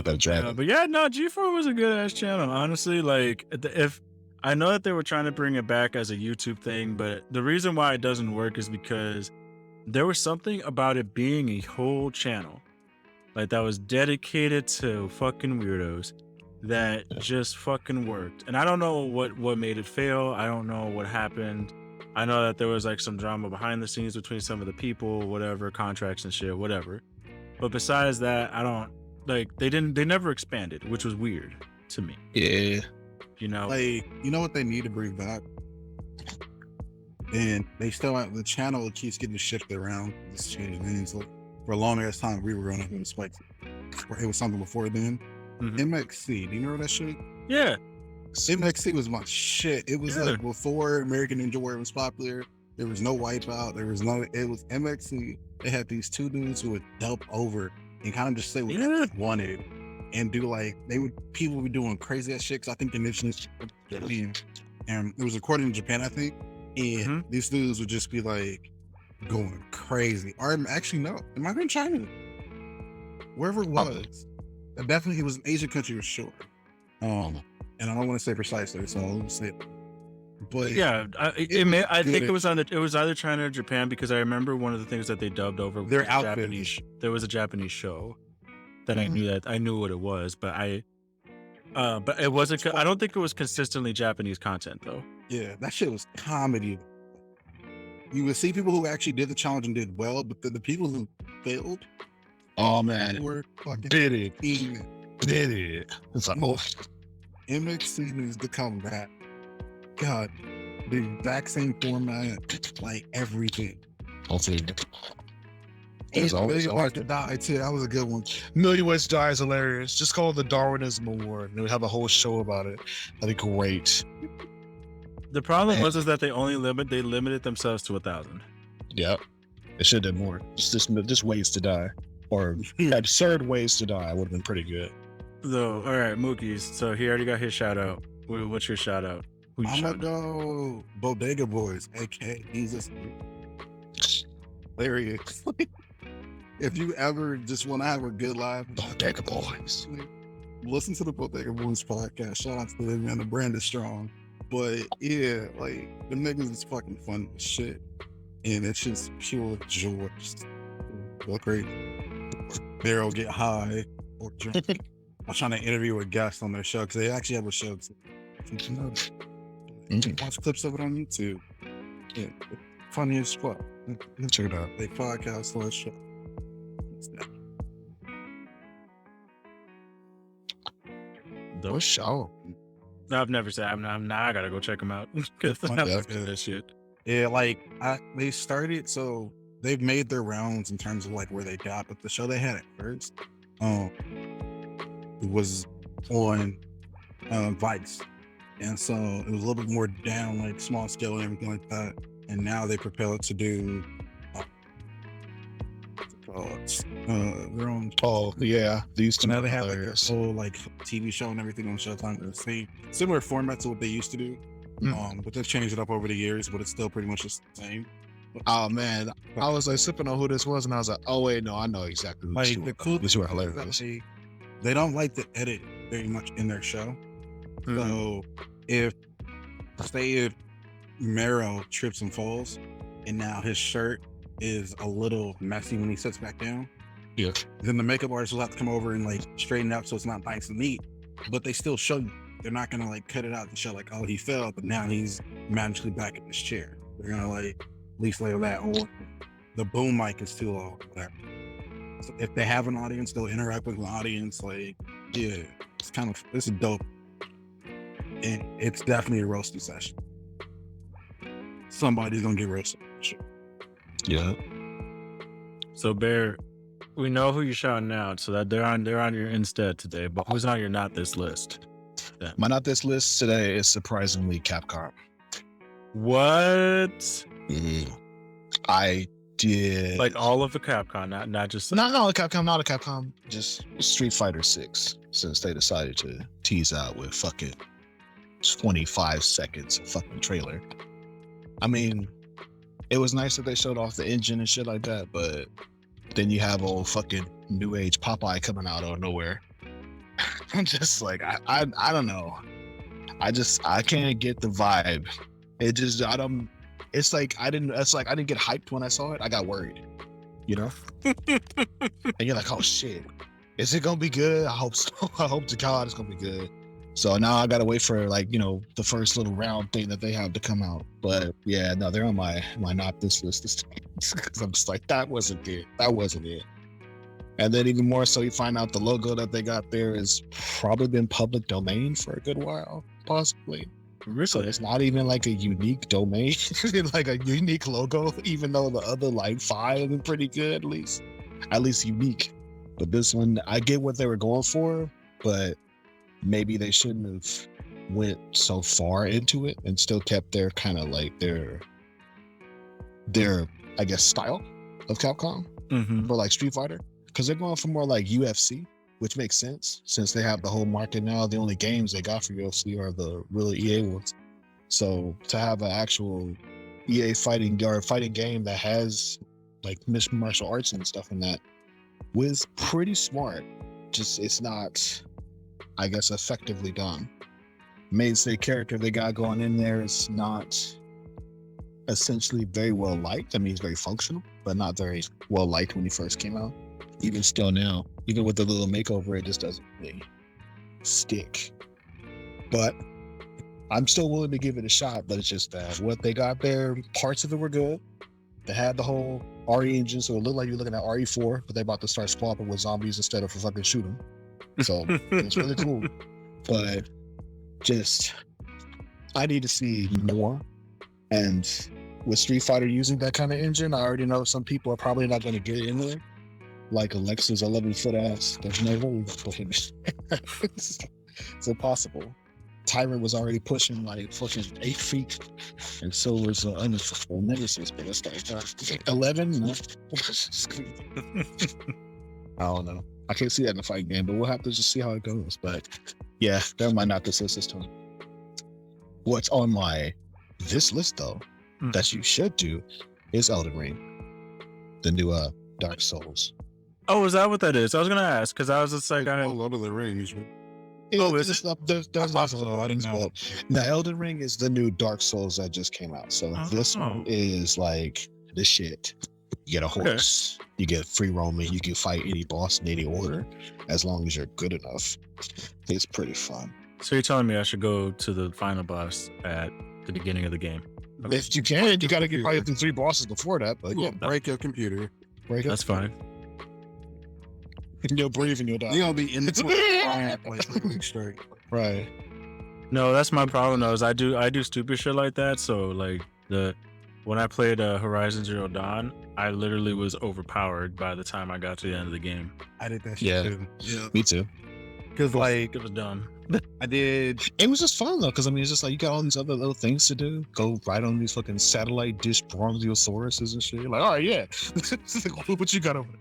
[SPEAKER 3] that dragon.
[SPEAKER 2] But yeah, no, G4 was a good ass channel. Honestly, like if I know that they were trying to bring it back as a YouTube thing, but the reason why it doesn't work is because there was something about it being a whole channel, like that was dedicated to fucking weirdos, that just fucking worked. And I don't know what made it fail. I don't know what happened. I know that there was like some drama behind the scenes between some of the people, whatever, contracts and shit, whatever. But besides that, I don't like they never expanded, which was weird to me.
[SPEAKER 3] Yeah.
[SPEAKER 2] You know,
[SPEAKER 4] like, you know what they need to bring back? And they still have the channel keeps getting shifted around. It's changing names. Like, for a long ass time, we were going to Spike. It was something before then.
[SPEAKER 2] Mhm.
[SPEAKER 4] MXC. Do you know that shit?
[SPEAKER 2] yeah,
[SPEAKER 4] MXC was my shit. It was like before American Ninja Warrior was popular. There was no Wipeout. There was no. It was MXC. They had these two dudes who would dump over and kind of just say what they wanted and do like people would be doing crazy ass shit. Cause I think initially and it was recorded in Japan, I think. And these dudes would just be like going crazy. Or actually, no, it might have been China, wherever it was. Definitely, it was an Asian country for sure. And I don't want to say precisely, so I'll say it. But
[SPEAKER 2] yeah, I think it was either China or Japan, because I remember one of the things that they dubbed over
[SPEAKER 4] their
[SPEAKER 2] was
[SPEAKER 4] outfits.
[SPEAKER 2] Japanese. There was a Japanese show that I knew what it was, but but it wasn't. I don't think it was consistently Japanese content though.
[SPEAKER 4] Yeah, that shit was comedy. You would see people who actually did the challenge and did well, but the people who failed,
[SPEAKER 3] oh man,
[SPEAKER 4] were fucking
[SPEAKER 3] did it.
[SPEAKER 4] It's like, MXC needs to come back. God, the exact same format, like everything.
[SPEAKER 3] Hopefully.
[SPEAKER 4] It's always hard to die too. That was a good one.
[SPEAKER 3] Million Ways to Die is hilarious. Just call it the Darwinism Award, and we have a whole show about it. That'd be great.
[SPEAKER 2] The problem was that they limited themselves to 1,000.
[SPEAKER 3] Yep, it should have done more. Just ways to die, or absurd ways to die would have been pretty good.
[SPEAKER 2] So, all right, Mookie's. So he already got his shout out. What's your shout out?
[SPEAKER 4] I'm gonna go Bodega Boys, aka Jesus. Hilarious. If you ever just want to have a good life,
[SPEAKER 3] Bodega Boys,
[SPEAKER 4] listen to the Bodega Boys podcast. Shout out to them, man. The brand is strong. But yeah, like the niggas is fucking fun as shit. And it's just pure joy. Just go crazy. They'll get high or drunk. I was trying to interview a guest on their show because they actually have a show too. Watch clips of it on YouTube. Yeah, funny as fuck.
[SPEAKER 3] Check it out.
[SPEAKER 4] They podcast on show.
[SPEAKER 3] What show?
[SPEAKER 2] No, I've never said. I gotta go check them out. That shit.
[SPEAKER 4] Yeah, like they started, so they've made their rounds in terms of like where they got, but the show they had at first, it was on Vice, and so it was a little bit more down, like small scale and everything like that. And now they propel it to do their own.
[SPEAKER 3] Oh yeah, these two.
[SPEAKER 4] Now they have like a whole like TV show and everything on Showtime. The same similar format to what they used to do. But they've changed it up over the years, but it's still pretty much the same.
[SPEAKER 3] Oh man, I was like sipping on who this was, and I was like, oh wait, no, I know exactly who
[SPEAKER 4] like the cool.
[SPEAKER 3] These were hilarious.
[SPEAKER 4] They don't like to edit very much in their show. So if Mero trips and falls, and now his shirt is a little messy when he sits back down, then the makeup artist will have to come over and like straighten it up so it's not nice and neat. But they still show you. They're not gonna like cut it out and show like, oh, he fell, but now he's magically back in his chair. They're gonna like at least label that, or the boom mic is too low, whatever. So if they have an audience, they'll interact with the audience. Like, yeah, it's dope, and it's definitely a roasting session. Somebody's gonna get roasted. Sure.
[SPEAKER 3] Yeah.
[SPEAKER 2] So Bear, we know who you're shouting out, so that they're on your instead today. But who's on your not this list? Then?
[SPEAKER 3] My not this list today is surprisingly Capcom.
[SPEAKER 2] What?
[SPEAKER 3] I did
[SPEAKER 2] like all of the Capcom, not just
[SPEAKER 3] not a Capcom, just Street Fighter 6. Since they decided to tease out with fucking 25 seconds of fucking trailer. I mean, it was nice that they showed off the engine and shit like that, but then you have old fucking new age Popeye coming out of nowhere. I'm just like, I don't know. I can't get the vibe. It's like I didn't get hyped when I saw it. I got worried, you know? And you're like, oh shit, is it gonna be good? I hope so. I hope to God it's gonna be good. So now I gotta wait for like, you know, the first little round thing that they have to come out. But yeah, no, they're on my not this list this time. Because I'm just like, that wasn't it. And then even more so, you find out the logo that they got there is probably been public domain for a good while, possibly.
[SPEAKER 2] Really?
[SPEAKER 3] So it's not even like a unique domain, like a unique logo, even though the other like 5 have been pretty good, at least unique. But this one, I get what they were going for, but maybe they shouldn't have went so far into it and still kept their kind of like their I guess style of Capcom for like Street Fighter, because they're going for more like UFC, which makes sense since they have the whole market now. The only games they got for UFC are the real EA ones. So to have an actual EA fighting game that has like martial arts and stuff in that was pretty smart. Just it's not, I guess, effectively done. Mainstay character they got going in there is not essentially very well liked. I mean, he's very functional, but not very well liked when he first came out. Even still now, even with the little makeover, it just doesn't really stick. But I'm still willing to give it a shot. But it's just that what they got there, parts of it were good. They had the whole RE engine, so it looked like you're looking at RE4, but they're about to start swapping with zombies instead of fucking shoot them. So it's really cool. But just, I need to see more. And with Street Fighter using that kind of engine, I already know some people are probably not going to get in there. Like Alexa's 11-foot ass. There's no way. It's impossible. Tyrant was already pushing like fucking 8 feet, and so was unfull nemesis. But it's like 11. No. I don't know. I can't see that in the fight game, but we'll have to just see how it goes. But yeah, that might not assist this time. What's on this list though that you should do is Elden Ring, the new Dark Souls.
[SPEAKER 2] Oh, is that what that is? I was gonna ask because I was just like,
[SPEAKER 4] Lord of the Rings.
[SPEAKER 2] Oh, is it?
[SPEAKER 3] There's lots of other things. Now, Elden Ring is the new Dark Souls that just came out. So this one is like the shit. You get a horse, you get free roaming, you can fight any boss in any order as long as you're good enough. It's pretty fun.
[SPEAKER 2] So you're telling me I should go to the final boss at the beginning of the game? Okay.
[SPEAKER 3] If you can, you got to get probably through 3 bosses before that. But yeah,
[SPEAKER 4] Break your computer.
[SPEAKER 3] break it.
[SPEAKER 2] That's fine.
[SPEAKER 3] You'll breathe and you'll die.
[SPEAKER 4] You're gonna be in the like 3 weeks straight.
[SPEAKER 3] Right.
[SPEAKER 2] No, that's my problem though. Is I do stupid shit like that. So like when I played Horizon Zero Dawn, I literally was overpowered by the time I got to the end of the game.
[SPEAKER 4] I did that shit
[SPEAKER 3] Yeah.
[SPEAKER 4] too. Yeah.
[SPEAKER 3] Me too.
[SPEAKER 4] Because like
[SPEAKER 2] It was dumb.
[SPEAKER 4] I did.
[SPEAKER 3] It was just fun though, because I mean, it's just like you got all these other little things to do. Go ride on these fucking satellite dish brontosauruses and shit. You're like, all right, yeah. What you got over there?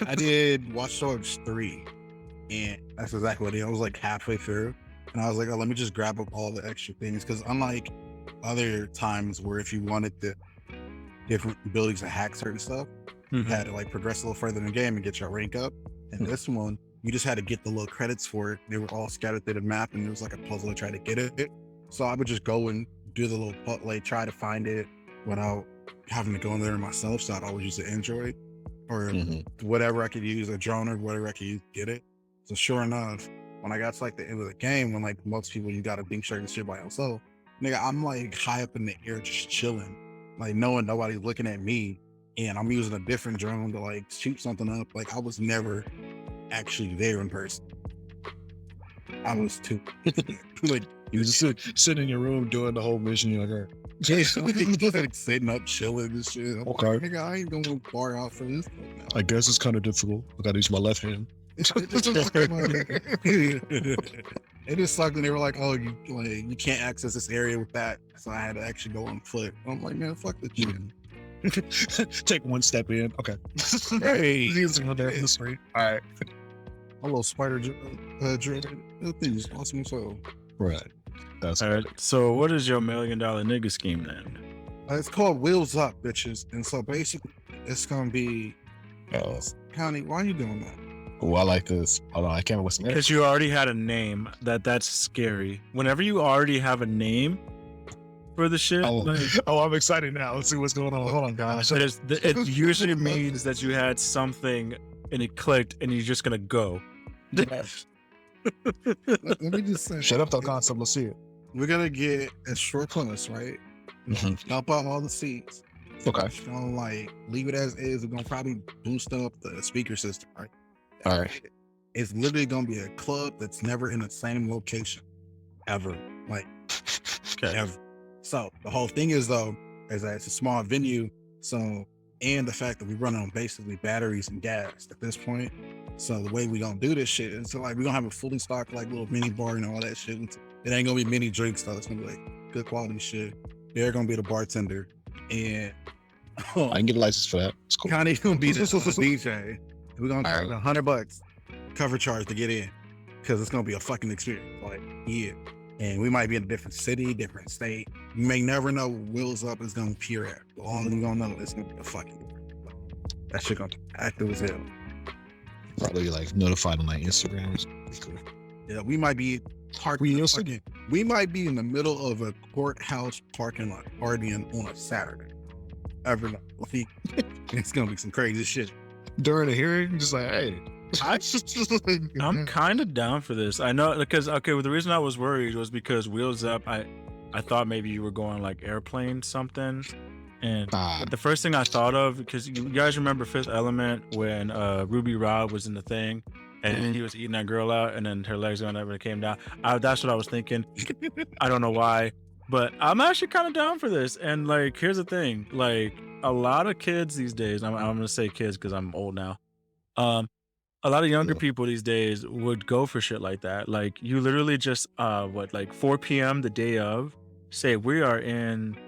[SPEAKER 4] I did Watch Dogs 3, and that's exactly what I did. I was like halfway through, and I was like, oh, let me just grab up all the extra things. Because unlike other times where if you wanted the different abilities to hack certain stuff, you had to like progress a little further in the game and get your rank up. And this one, you just had to get the little credits for it. They were all scattered through the map, and it was like a puzzle to try to get it. So I would just go and do the little like try to find it without having to go in there myself. So I'd always use the Android or whatever I could use, a drone or whatever I could use to get it. So sure enough, when I got to like the end of the game, when like most people, you got to be certain shit by yourself, nigga, I'm like high up in the air just chilling, like knowing nobody's looking at me, and I'm using a different drone to like shoot something up. Like I was never actually there in person. I was too like
[SPEAKER 3] You just sitting in your room doing the whole mission. You're like, all right.
[SPEAKER 4] like sitting up chilling and shit. I'm
[SPEAKER 3] Okay.
[SPEAKER 4] like, nigga, I ain't going far out for this.
[SPEAKER 3] I guess it's kind of difficult. I got to use my left hand.
[SPEAKER 4] It just sucked when they were like, "Oh, you can't access this area with that," so I had to actually go on foot. I'm like, man, fuck the gym.
[SPEAKER 3] Take one step in. Okay.
[SPEAKER 4] Hey,
[SPEAKER 3] Using there in the street. All right.
[SPEAKER 4] a little spider dread. That thing is awesome. So
[SPEAKER 3] Right. That's
[SPEAKER 2] All right. So what is your $1 million nigga scheme then?
[SPEAKER 4] it's called Wheels Up, bitches. And so basically, it's gonna be. Connie, why are you doing that?
[SPEAKER 3] Oh, I like this. Hold on, I can't remember what's the name.
[SPEAKER 2] Because you already had a name. That's scary. Whenever you already have a name for the shit,
[SPEAKER 3] I'm excited now. Let's see what's going on. Hold on, guys.
[SPEAKER 2] it usually means that you had something and it clicked and you're just gonna go.
[SPEAKER 4] Let me just say.
[SPEAKER 3] Shut up, the concept. Let's see it.
[SPEAKER 4] We're gonna get a short class, right? Dump out all the seats.
[SPEAKER 3] Okay.
[SPEAKER 4] Just gonna like leave it as is. We're gonna probably boost up the speaker system, right?
[SPEAKER 3] All right.
[SPEAKER 4] It's literally gonna be a club that's never in the same location ever. Like ever. So the whole thing is though, is that it's a small venue. So and the fact that we run on basically batteries and gas at this point. So the way we gonna do this shit is so like we're gonna have a fully stocked like little mini bar and all that shit. It ain't gonna be mini drinks though. It's gonna be like good quality shit. They're gonna be the bartender, and
[SPEAKER 3] I can get a license for that. It's cool.
[SPEAKER 4] Connie's gonna be the DJ. We're gonna
[SPEAKER 3] All
[SPEAKER 4] charge $100 cover charge to get in because it's gonna be a fucking experience. Like, yeah. And we might be in a different city, different state. You may never know where Wheels Up is gonna appear at. All you gonna know is gonna be a fucking that shit gonna be active as hell.
[SPEAKER 3] Probably like notified on like Instagram.
[SPEAKER 4] Yeah, we might be we might be in the middle of a courthouse parking lot partying on a Saturday. Ever know? It's gonna be some crazy shit.
[SPEAKER 3] During the hearing, just like, hey.
[SPEAKER 2] I'm kind of down for this. I know because well, the reason I was worried was because Wheels Up, I thought maybe you were going like airplane something, and the first thing I thought of, because you guys remember Fifth Element when Ruby Rod was in the thing and he was eating that girl out and then her legs went up and it came down. That's what I was thinking. I don't know why, but I'm actually kind of down for this. And like, here's the thing, like a lot of kids these days, I'm gonna say kids because I'm old now. A lot of younger people these days would go for shit like that. Like you literally just like 4 p.m. the day of, say we are in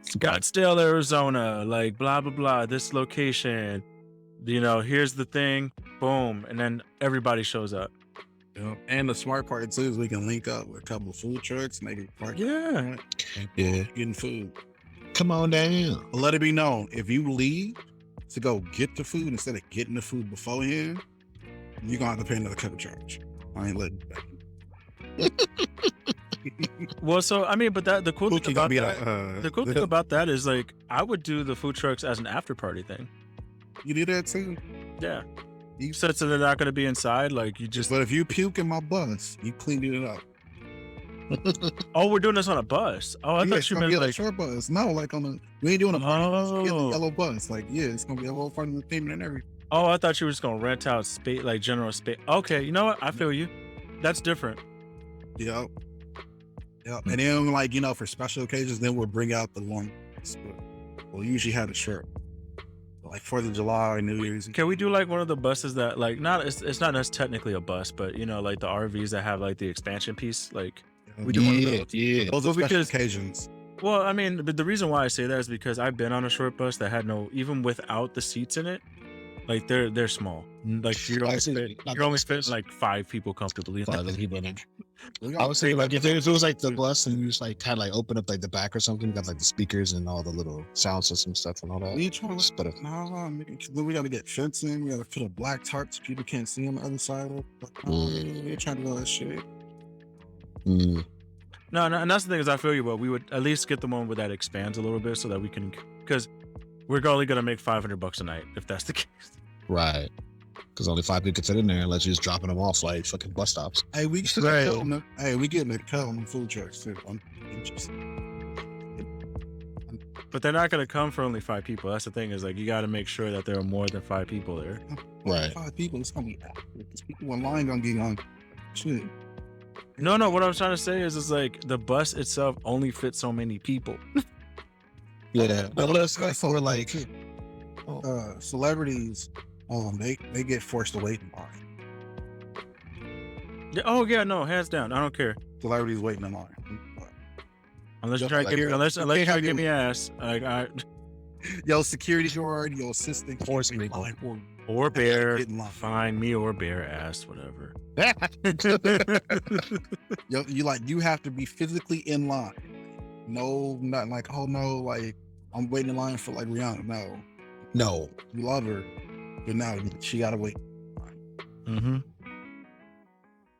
[SPEAKER 2] Scottsdale, Arizona, like blah blah blah, this location, you know, here's the thing, boom, and then everybody shows up.
[SPEAKER 4] Yeah. And the smart part too is we can link up with a couple of food trucks, maybe park.
[SPEAKER 2] Yeah.
[SPEAKER 4] Getting food.
[SPEAKER 3] Come on down.
[SPEAKER 4] Let it be known, if you leave to go get the food instead of getting the food beforehand, you're gonna have to pay another cover charge. I ain't letting you back.
[SPEAKER 2] Well, so I mean, but the cool thing about
[SPEAKER 4] that,
[SPEAKER 2] the cool thing about that is like I would do the food trucks as an after party thing.
[SPEAKER 4] You do that too?
[SPEAKER 2] Yeah. You said so they're not gonna be inside, like you just.
[SPEAKER 4] But if you puke in my bus, you cleaned it up.
[SPEAKER 2] Oh, we're doing this on a bus. Oh, I thought you meant like
[SPEAKER 4] short bus. No, like on a we ain't doing a party.
[SPEAKER 2] Oh.
[SPEAKER 4] Yellow bus. Like it's gonna be a whole fun theme and everything.
[SPEAKER 2] Oh, I thought you were just gonna rent out space, like general space. Okay, you know what? I feel you. That's different.
[SPEAKER 4] Yep. And then like, you know, for special occasions, then we'll bring out the long. We'll usually have a shirt. Like 4th of July, New Year's.
[SPEAKER 2] Can we do like one of the buses that like it's not as technically a bus, but you know, like the RVs that have like the expansion piece, like we do one of those.
[SPEAKER 4] Yeah. Those are special occasions.
[SPEAKER 2] Well, I mean, but the reason why I say that is because I've been on a short bus that had no, even without the seats in it, like they're small. Like you're only fitting like 5 people comfortably.
[SPEAKER 3] I was saying like if it was like the bus and you just like kind of like open up like the back or something, got like the speakers and all the little sound system stuff and all that.
[SPEAKER 4] We trying to we gotta get fencing. We gotta put a black tarp so people can't see on the other side of it. We're trying to do that shit.
[SPEAKER 2] No, and that's the thing is I feel you, but we would at least get the one where that expands a little bit so that we can, because we're only gonna make $500 a night if that's the case.
[SPEAKER 3] Right. Because only 5 people can fit in there unless you're just dropping them off like fucking bus stops.
[SPEAKER 4] Hey, we getting a cut on the food trucks too.
[SPEAKER 2] But they're not gonna come for only 5 people. That's the thing is like you got to make sure that there are more than 5 people there.
[SPEAKER 3] Right.
[SPEAKER 4] 5 people. It's gonna be because people online gonna get on shit.
[SPEAKER 2] No. What I'm trying to say is like the bus itself only fits so many people.
[SPEAKER 3] Yeah. But let's go for like
[SPEAKER 4] celebrities. They get forced to wait in line.
[SPEAKER 2] Yeah, oh yeah, no, hands down. I don't care.
[SPEAKER 4] Celebrities waiting in line.
[SPEAKER 2] Unless you try to give me ass. Like
[SPEAKER 4] yo, security guard, your assistant,
[SPEAKER 3] force me
[SPEAKER 2] or bear, find me or bear ass, whatever.
[SPEAKER 4] Yo, you have to be physically in line. No, not like like I'm waiting in line for like Rihanna. No, you love her. But now she gotta wait.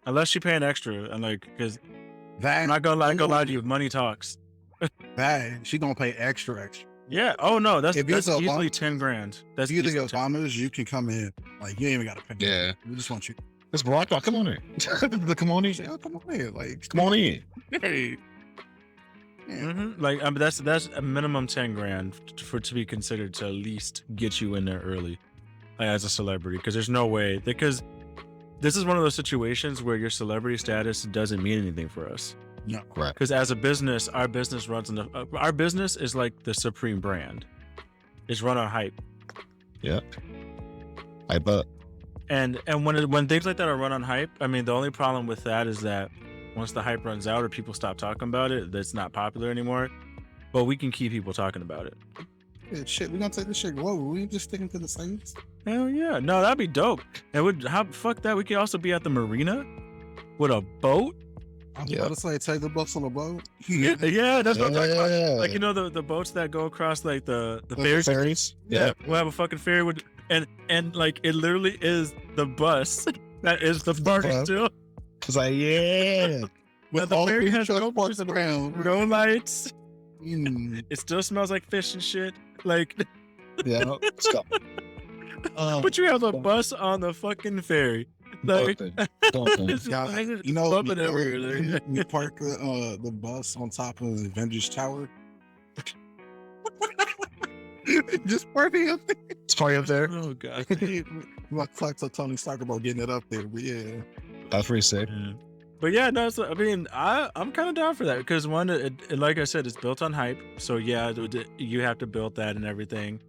[SPEAKER 2] Unless she paying extra, and like, because
[SPEAKER 4] that
[SPEAKER 2] I'm not gonna lie to you, money talks.
[SPEAKER 4] That she gonna pay extra.
[SPEAKER 2] Yeah. Oh no, that's
[SPEAKER 4] if
[SPEAKER 2] easily
[SPEAKER 4] Obama,
[SPEAKER 2] $10,000. That's
[SPEAKER 4] if you think Obama's, you can come in. Like you ain't even gotta pay.
[SPEAKER 3] Yeah.
[SPEAKER 4] We just want you.
[SPEAKER 3] It's Barack. Come on in. Come on in.
[SPEAKER 4] Yeah, come on in. Like
[SPEAKER 3] come on in.
[SPEAKER 4] Hey. Yeah.
[SPEAKER 2] Like that's a minimum $10,000 to be considered to at least get you in there early. As a celebrity, because there's no way, because this is one of those situations where your celebrity status doesn't mean anything for us.
[SPEAKER 4] No,
[SPEAKER 3] right?
[SPEAKER 2] Because as a business, our business runs on our business is like the supreme brand. It's run on hype.
[SPEAKER 3] Yeah, hype up.
[SPEAKER 2] And when things like that are run on hype, I mean, the only problem with that is that once the hype runs out or people stop talking about it, that's not popular anymore. But we can keep people talking about it.
[SPEAKER 4] Yeah, shit, we're gonna take this shit global. We ain't just sticking to the same.
[SPEAKER 2] Hell yeah. No, that'd be dope. And fuck that. We could also be at the marina with a boat.
[SPEAKER 4] I was
[SPEAKER 3] Yeah.
[SPEAKER 4] about to say, take the bus on the boat.
[SPEAKER 2] Yeah, that's what I'm talking about.
[SPEAKER 3] Yeah.
[SPEAKER 2] Like, you know, the boats that go across like the
[SPEAKER 4] The
[SPEAKER 2] ferry.
[SPEAKER 3] Fairies.
[SPEAKER 2] Yeah, we'll have a fucking ferry with, and like it literally is the bus that is the party
[SPEAKER 3] Bus.
[SPEAKER 2] still.
[SPEAKER 3] It's like, yeah.
[SPEAKER 4] With
[SPEAKER 2] the
[SPEAKER 4] all
[SPEAKER 2] ferry
[SPEAKER 4] the
[SPEAKER 2] has
[SPEAKER 4] truck
[SPEAKER 2] no
[SPEAKER 4] parked around.
[SPEAKER 2] No lights.
[SPEAKER 4] Mm.
[SPEAKER 2] It still smells like fish and shit. Like,
[SPEAKER 3] Yeah. Let's go.
[SPEAKER 2] but you have a bus on the fucking ferry. Like,
[SPEAKER 3] Bumping.
[SPEAKER 2] it's just
[SPEAKER 4] Yeah,
[SPEAKER 2] like
[SPEAKER 4] you know,
[SPEAKER 2] bumping everywhere.
[SPEAKER 4] you park the bus on top of the Avengers Tower. Just park it up there.
[SPEAKER 3] It's party up there.
[SPEAKER 2] Oh god.
[SPEAKER 4] Like talk to Tony Stark about getting it up there, but yeah.
[SPEAKER 3] That's pretty sick.
[SPEAKER 2] Yeah. But yeah, no, I mean, I'm kind of down for that because one, like I said, it's built on hype. So yeah, you have to build that and everything.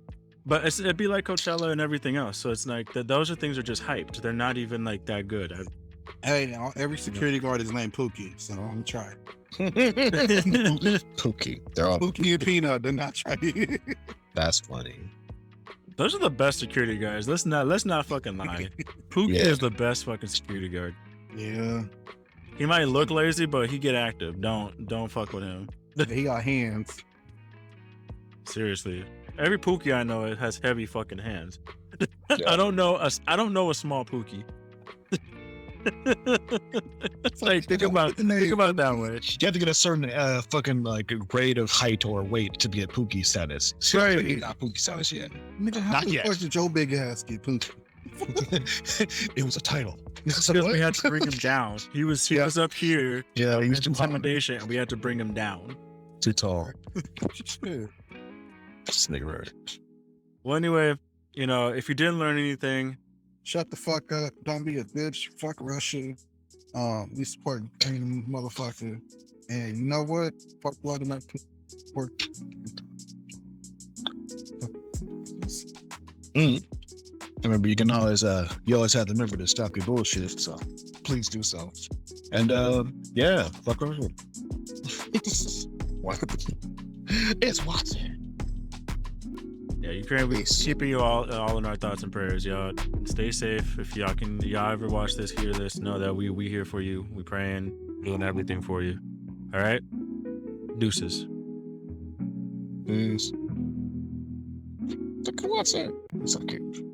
[SPEAKER 2] But it'd be like Coachella and everything else. So it's like those things are just hyped. They're not even like that good.
[SPEAKER 4] Hey, every security guard is named Pookie, so I'm trying.
[SPEAKER 3] Pookie. They're all
[SPEAKER 4] Pookie and Peanut, they're not trying.
[SPEAKER 3] That's funny.
[SPEAKER 2] Those are the best security guards. Let's not fucking lie. Pookie
[SPEAKER 3] Yeah.
[SPEAKER 2] is the best fucking security guard.
[SPEAKER 4] Yeah,
[SPEAKER 2] He might look lazy, but he get active. Don't fuck with him.
[SPEAKER 4] he got hands.
[SPEAKER 2] Seriously, every Pookie I know it has heavy fucking hands.
[SPEAKER 3] Yeah.
[SPEAKER 2] I don't know a small Pookie. It's like think about it that way.
[SPEAKER 3] You have to get a certain fucking like grade of height or weight to be at Pookie status.
[SPEAKER 2] Right.
[SPEAKER 3] Not Pookie status yet.
[SPEAKER 4] Nigga, how
[SPEAKER 3] Not
[SPEAKER 4] the
[SPEAKER 3] yet.
[SPEAKER 4] fuck did your big ass get Pookie?
[SPEAKER 3] It was a title.
[SPEAKER 2] Because we had to bring him down. He was up here.
[SPEAKER 3] Yeah, he was
[SPEAKER 2] His
[SPEAKER 3] too tall.
[SPEAKER 2] intimidation, and we had to bring him down.
[SPEAKER 3] Too tall.
[SPEAKER 4] Shit.
[SPEAKER 3] This nigga right.
[SPEAKER 2] Well, anyway, you know, if you didn't learn anything,
[SPEAKER 4] Shut the fuck up. Don't be a bitch. Fuck Russia. We support Kingdom motherfucker. And you know what? Fuck blood and support.
[SPEAKER 3] Remember, you always have to remember to stop your bullshit. So please do so. And yeah, fuck Russia. It's Watson.
[SPEAKER 2] yeah, Ukraine, we keeping you all in our thoughts and prayers, y'all. Stay safe. If y'all ever watch this, hear this, know that we here for you. We praying, doing everything for you. All right, deuces.
[SPEAKER 3] Peace. Look at Watson. It's so cute.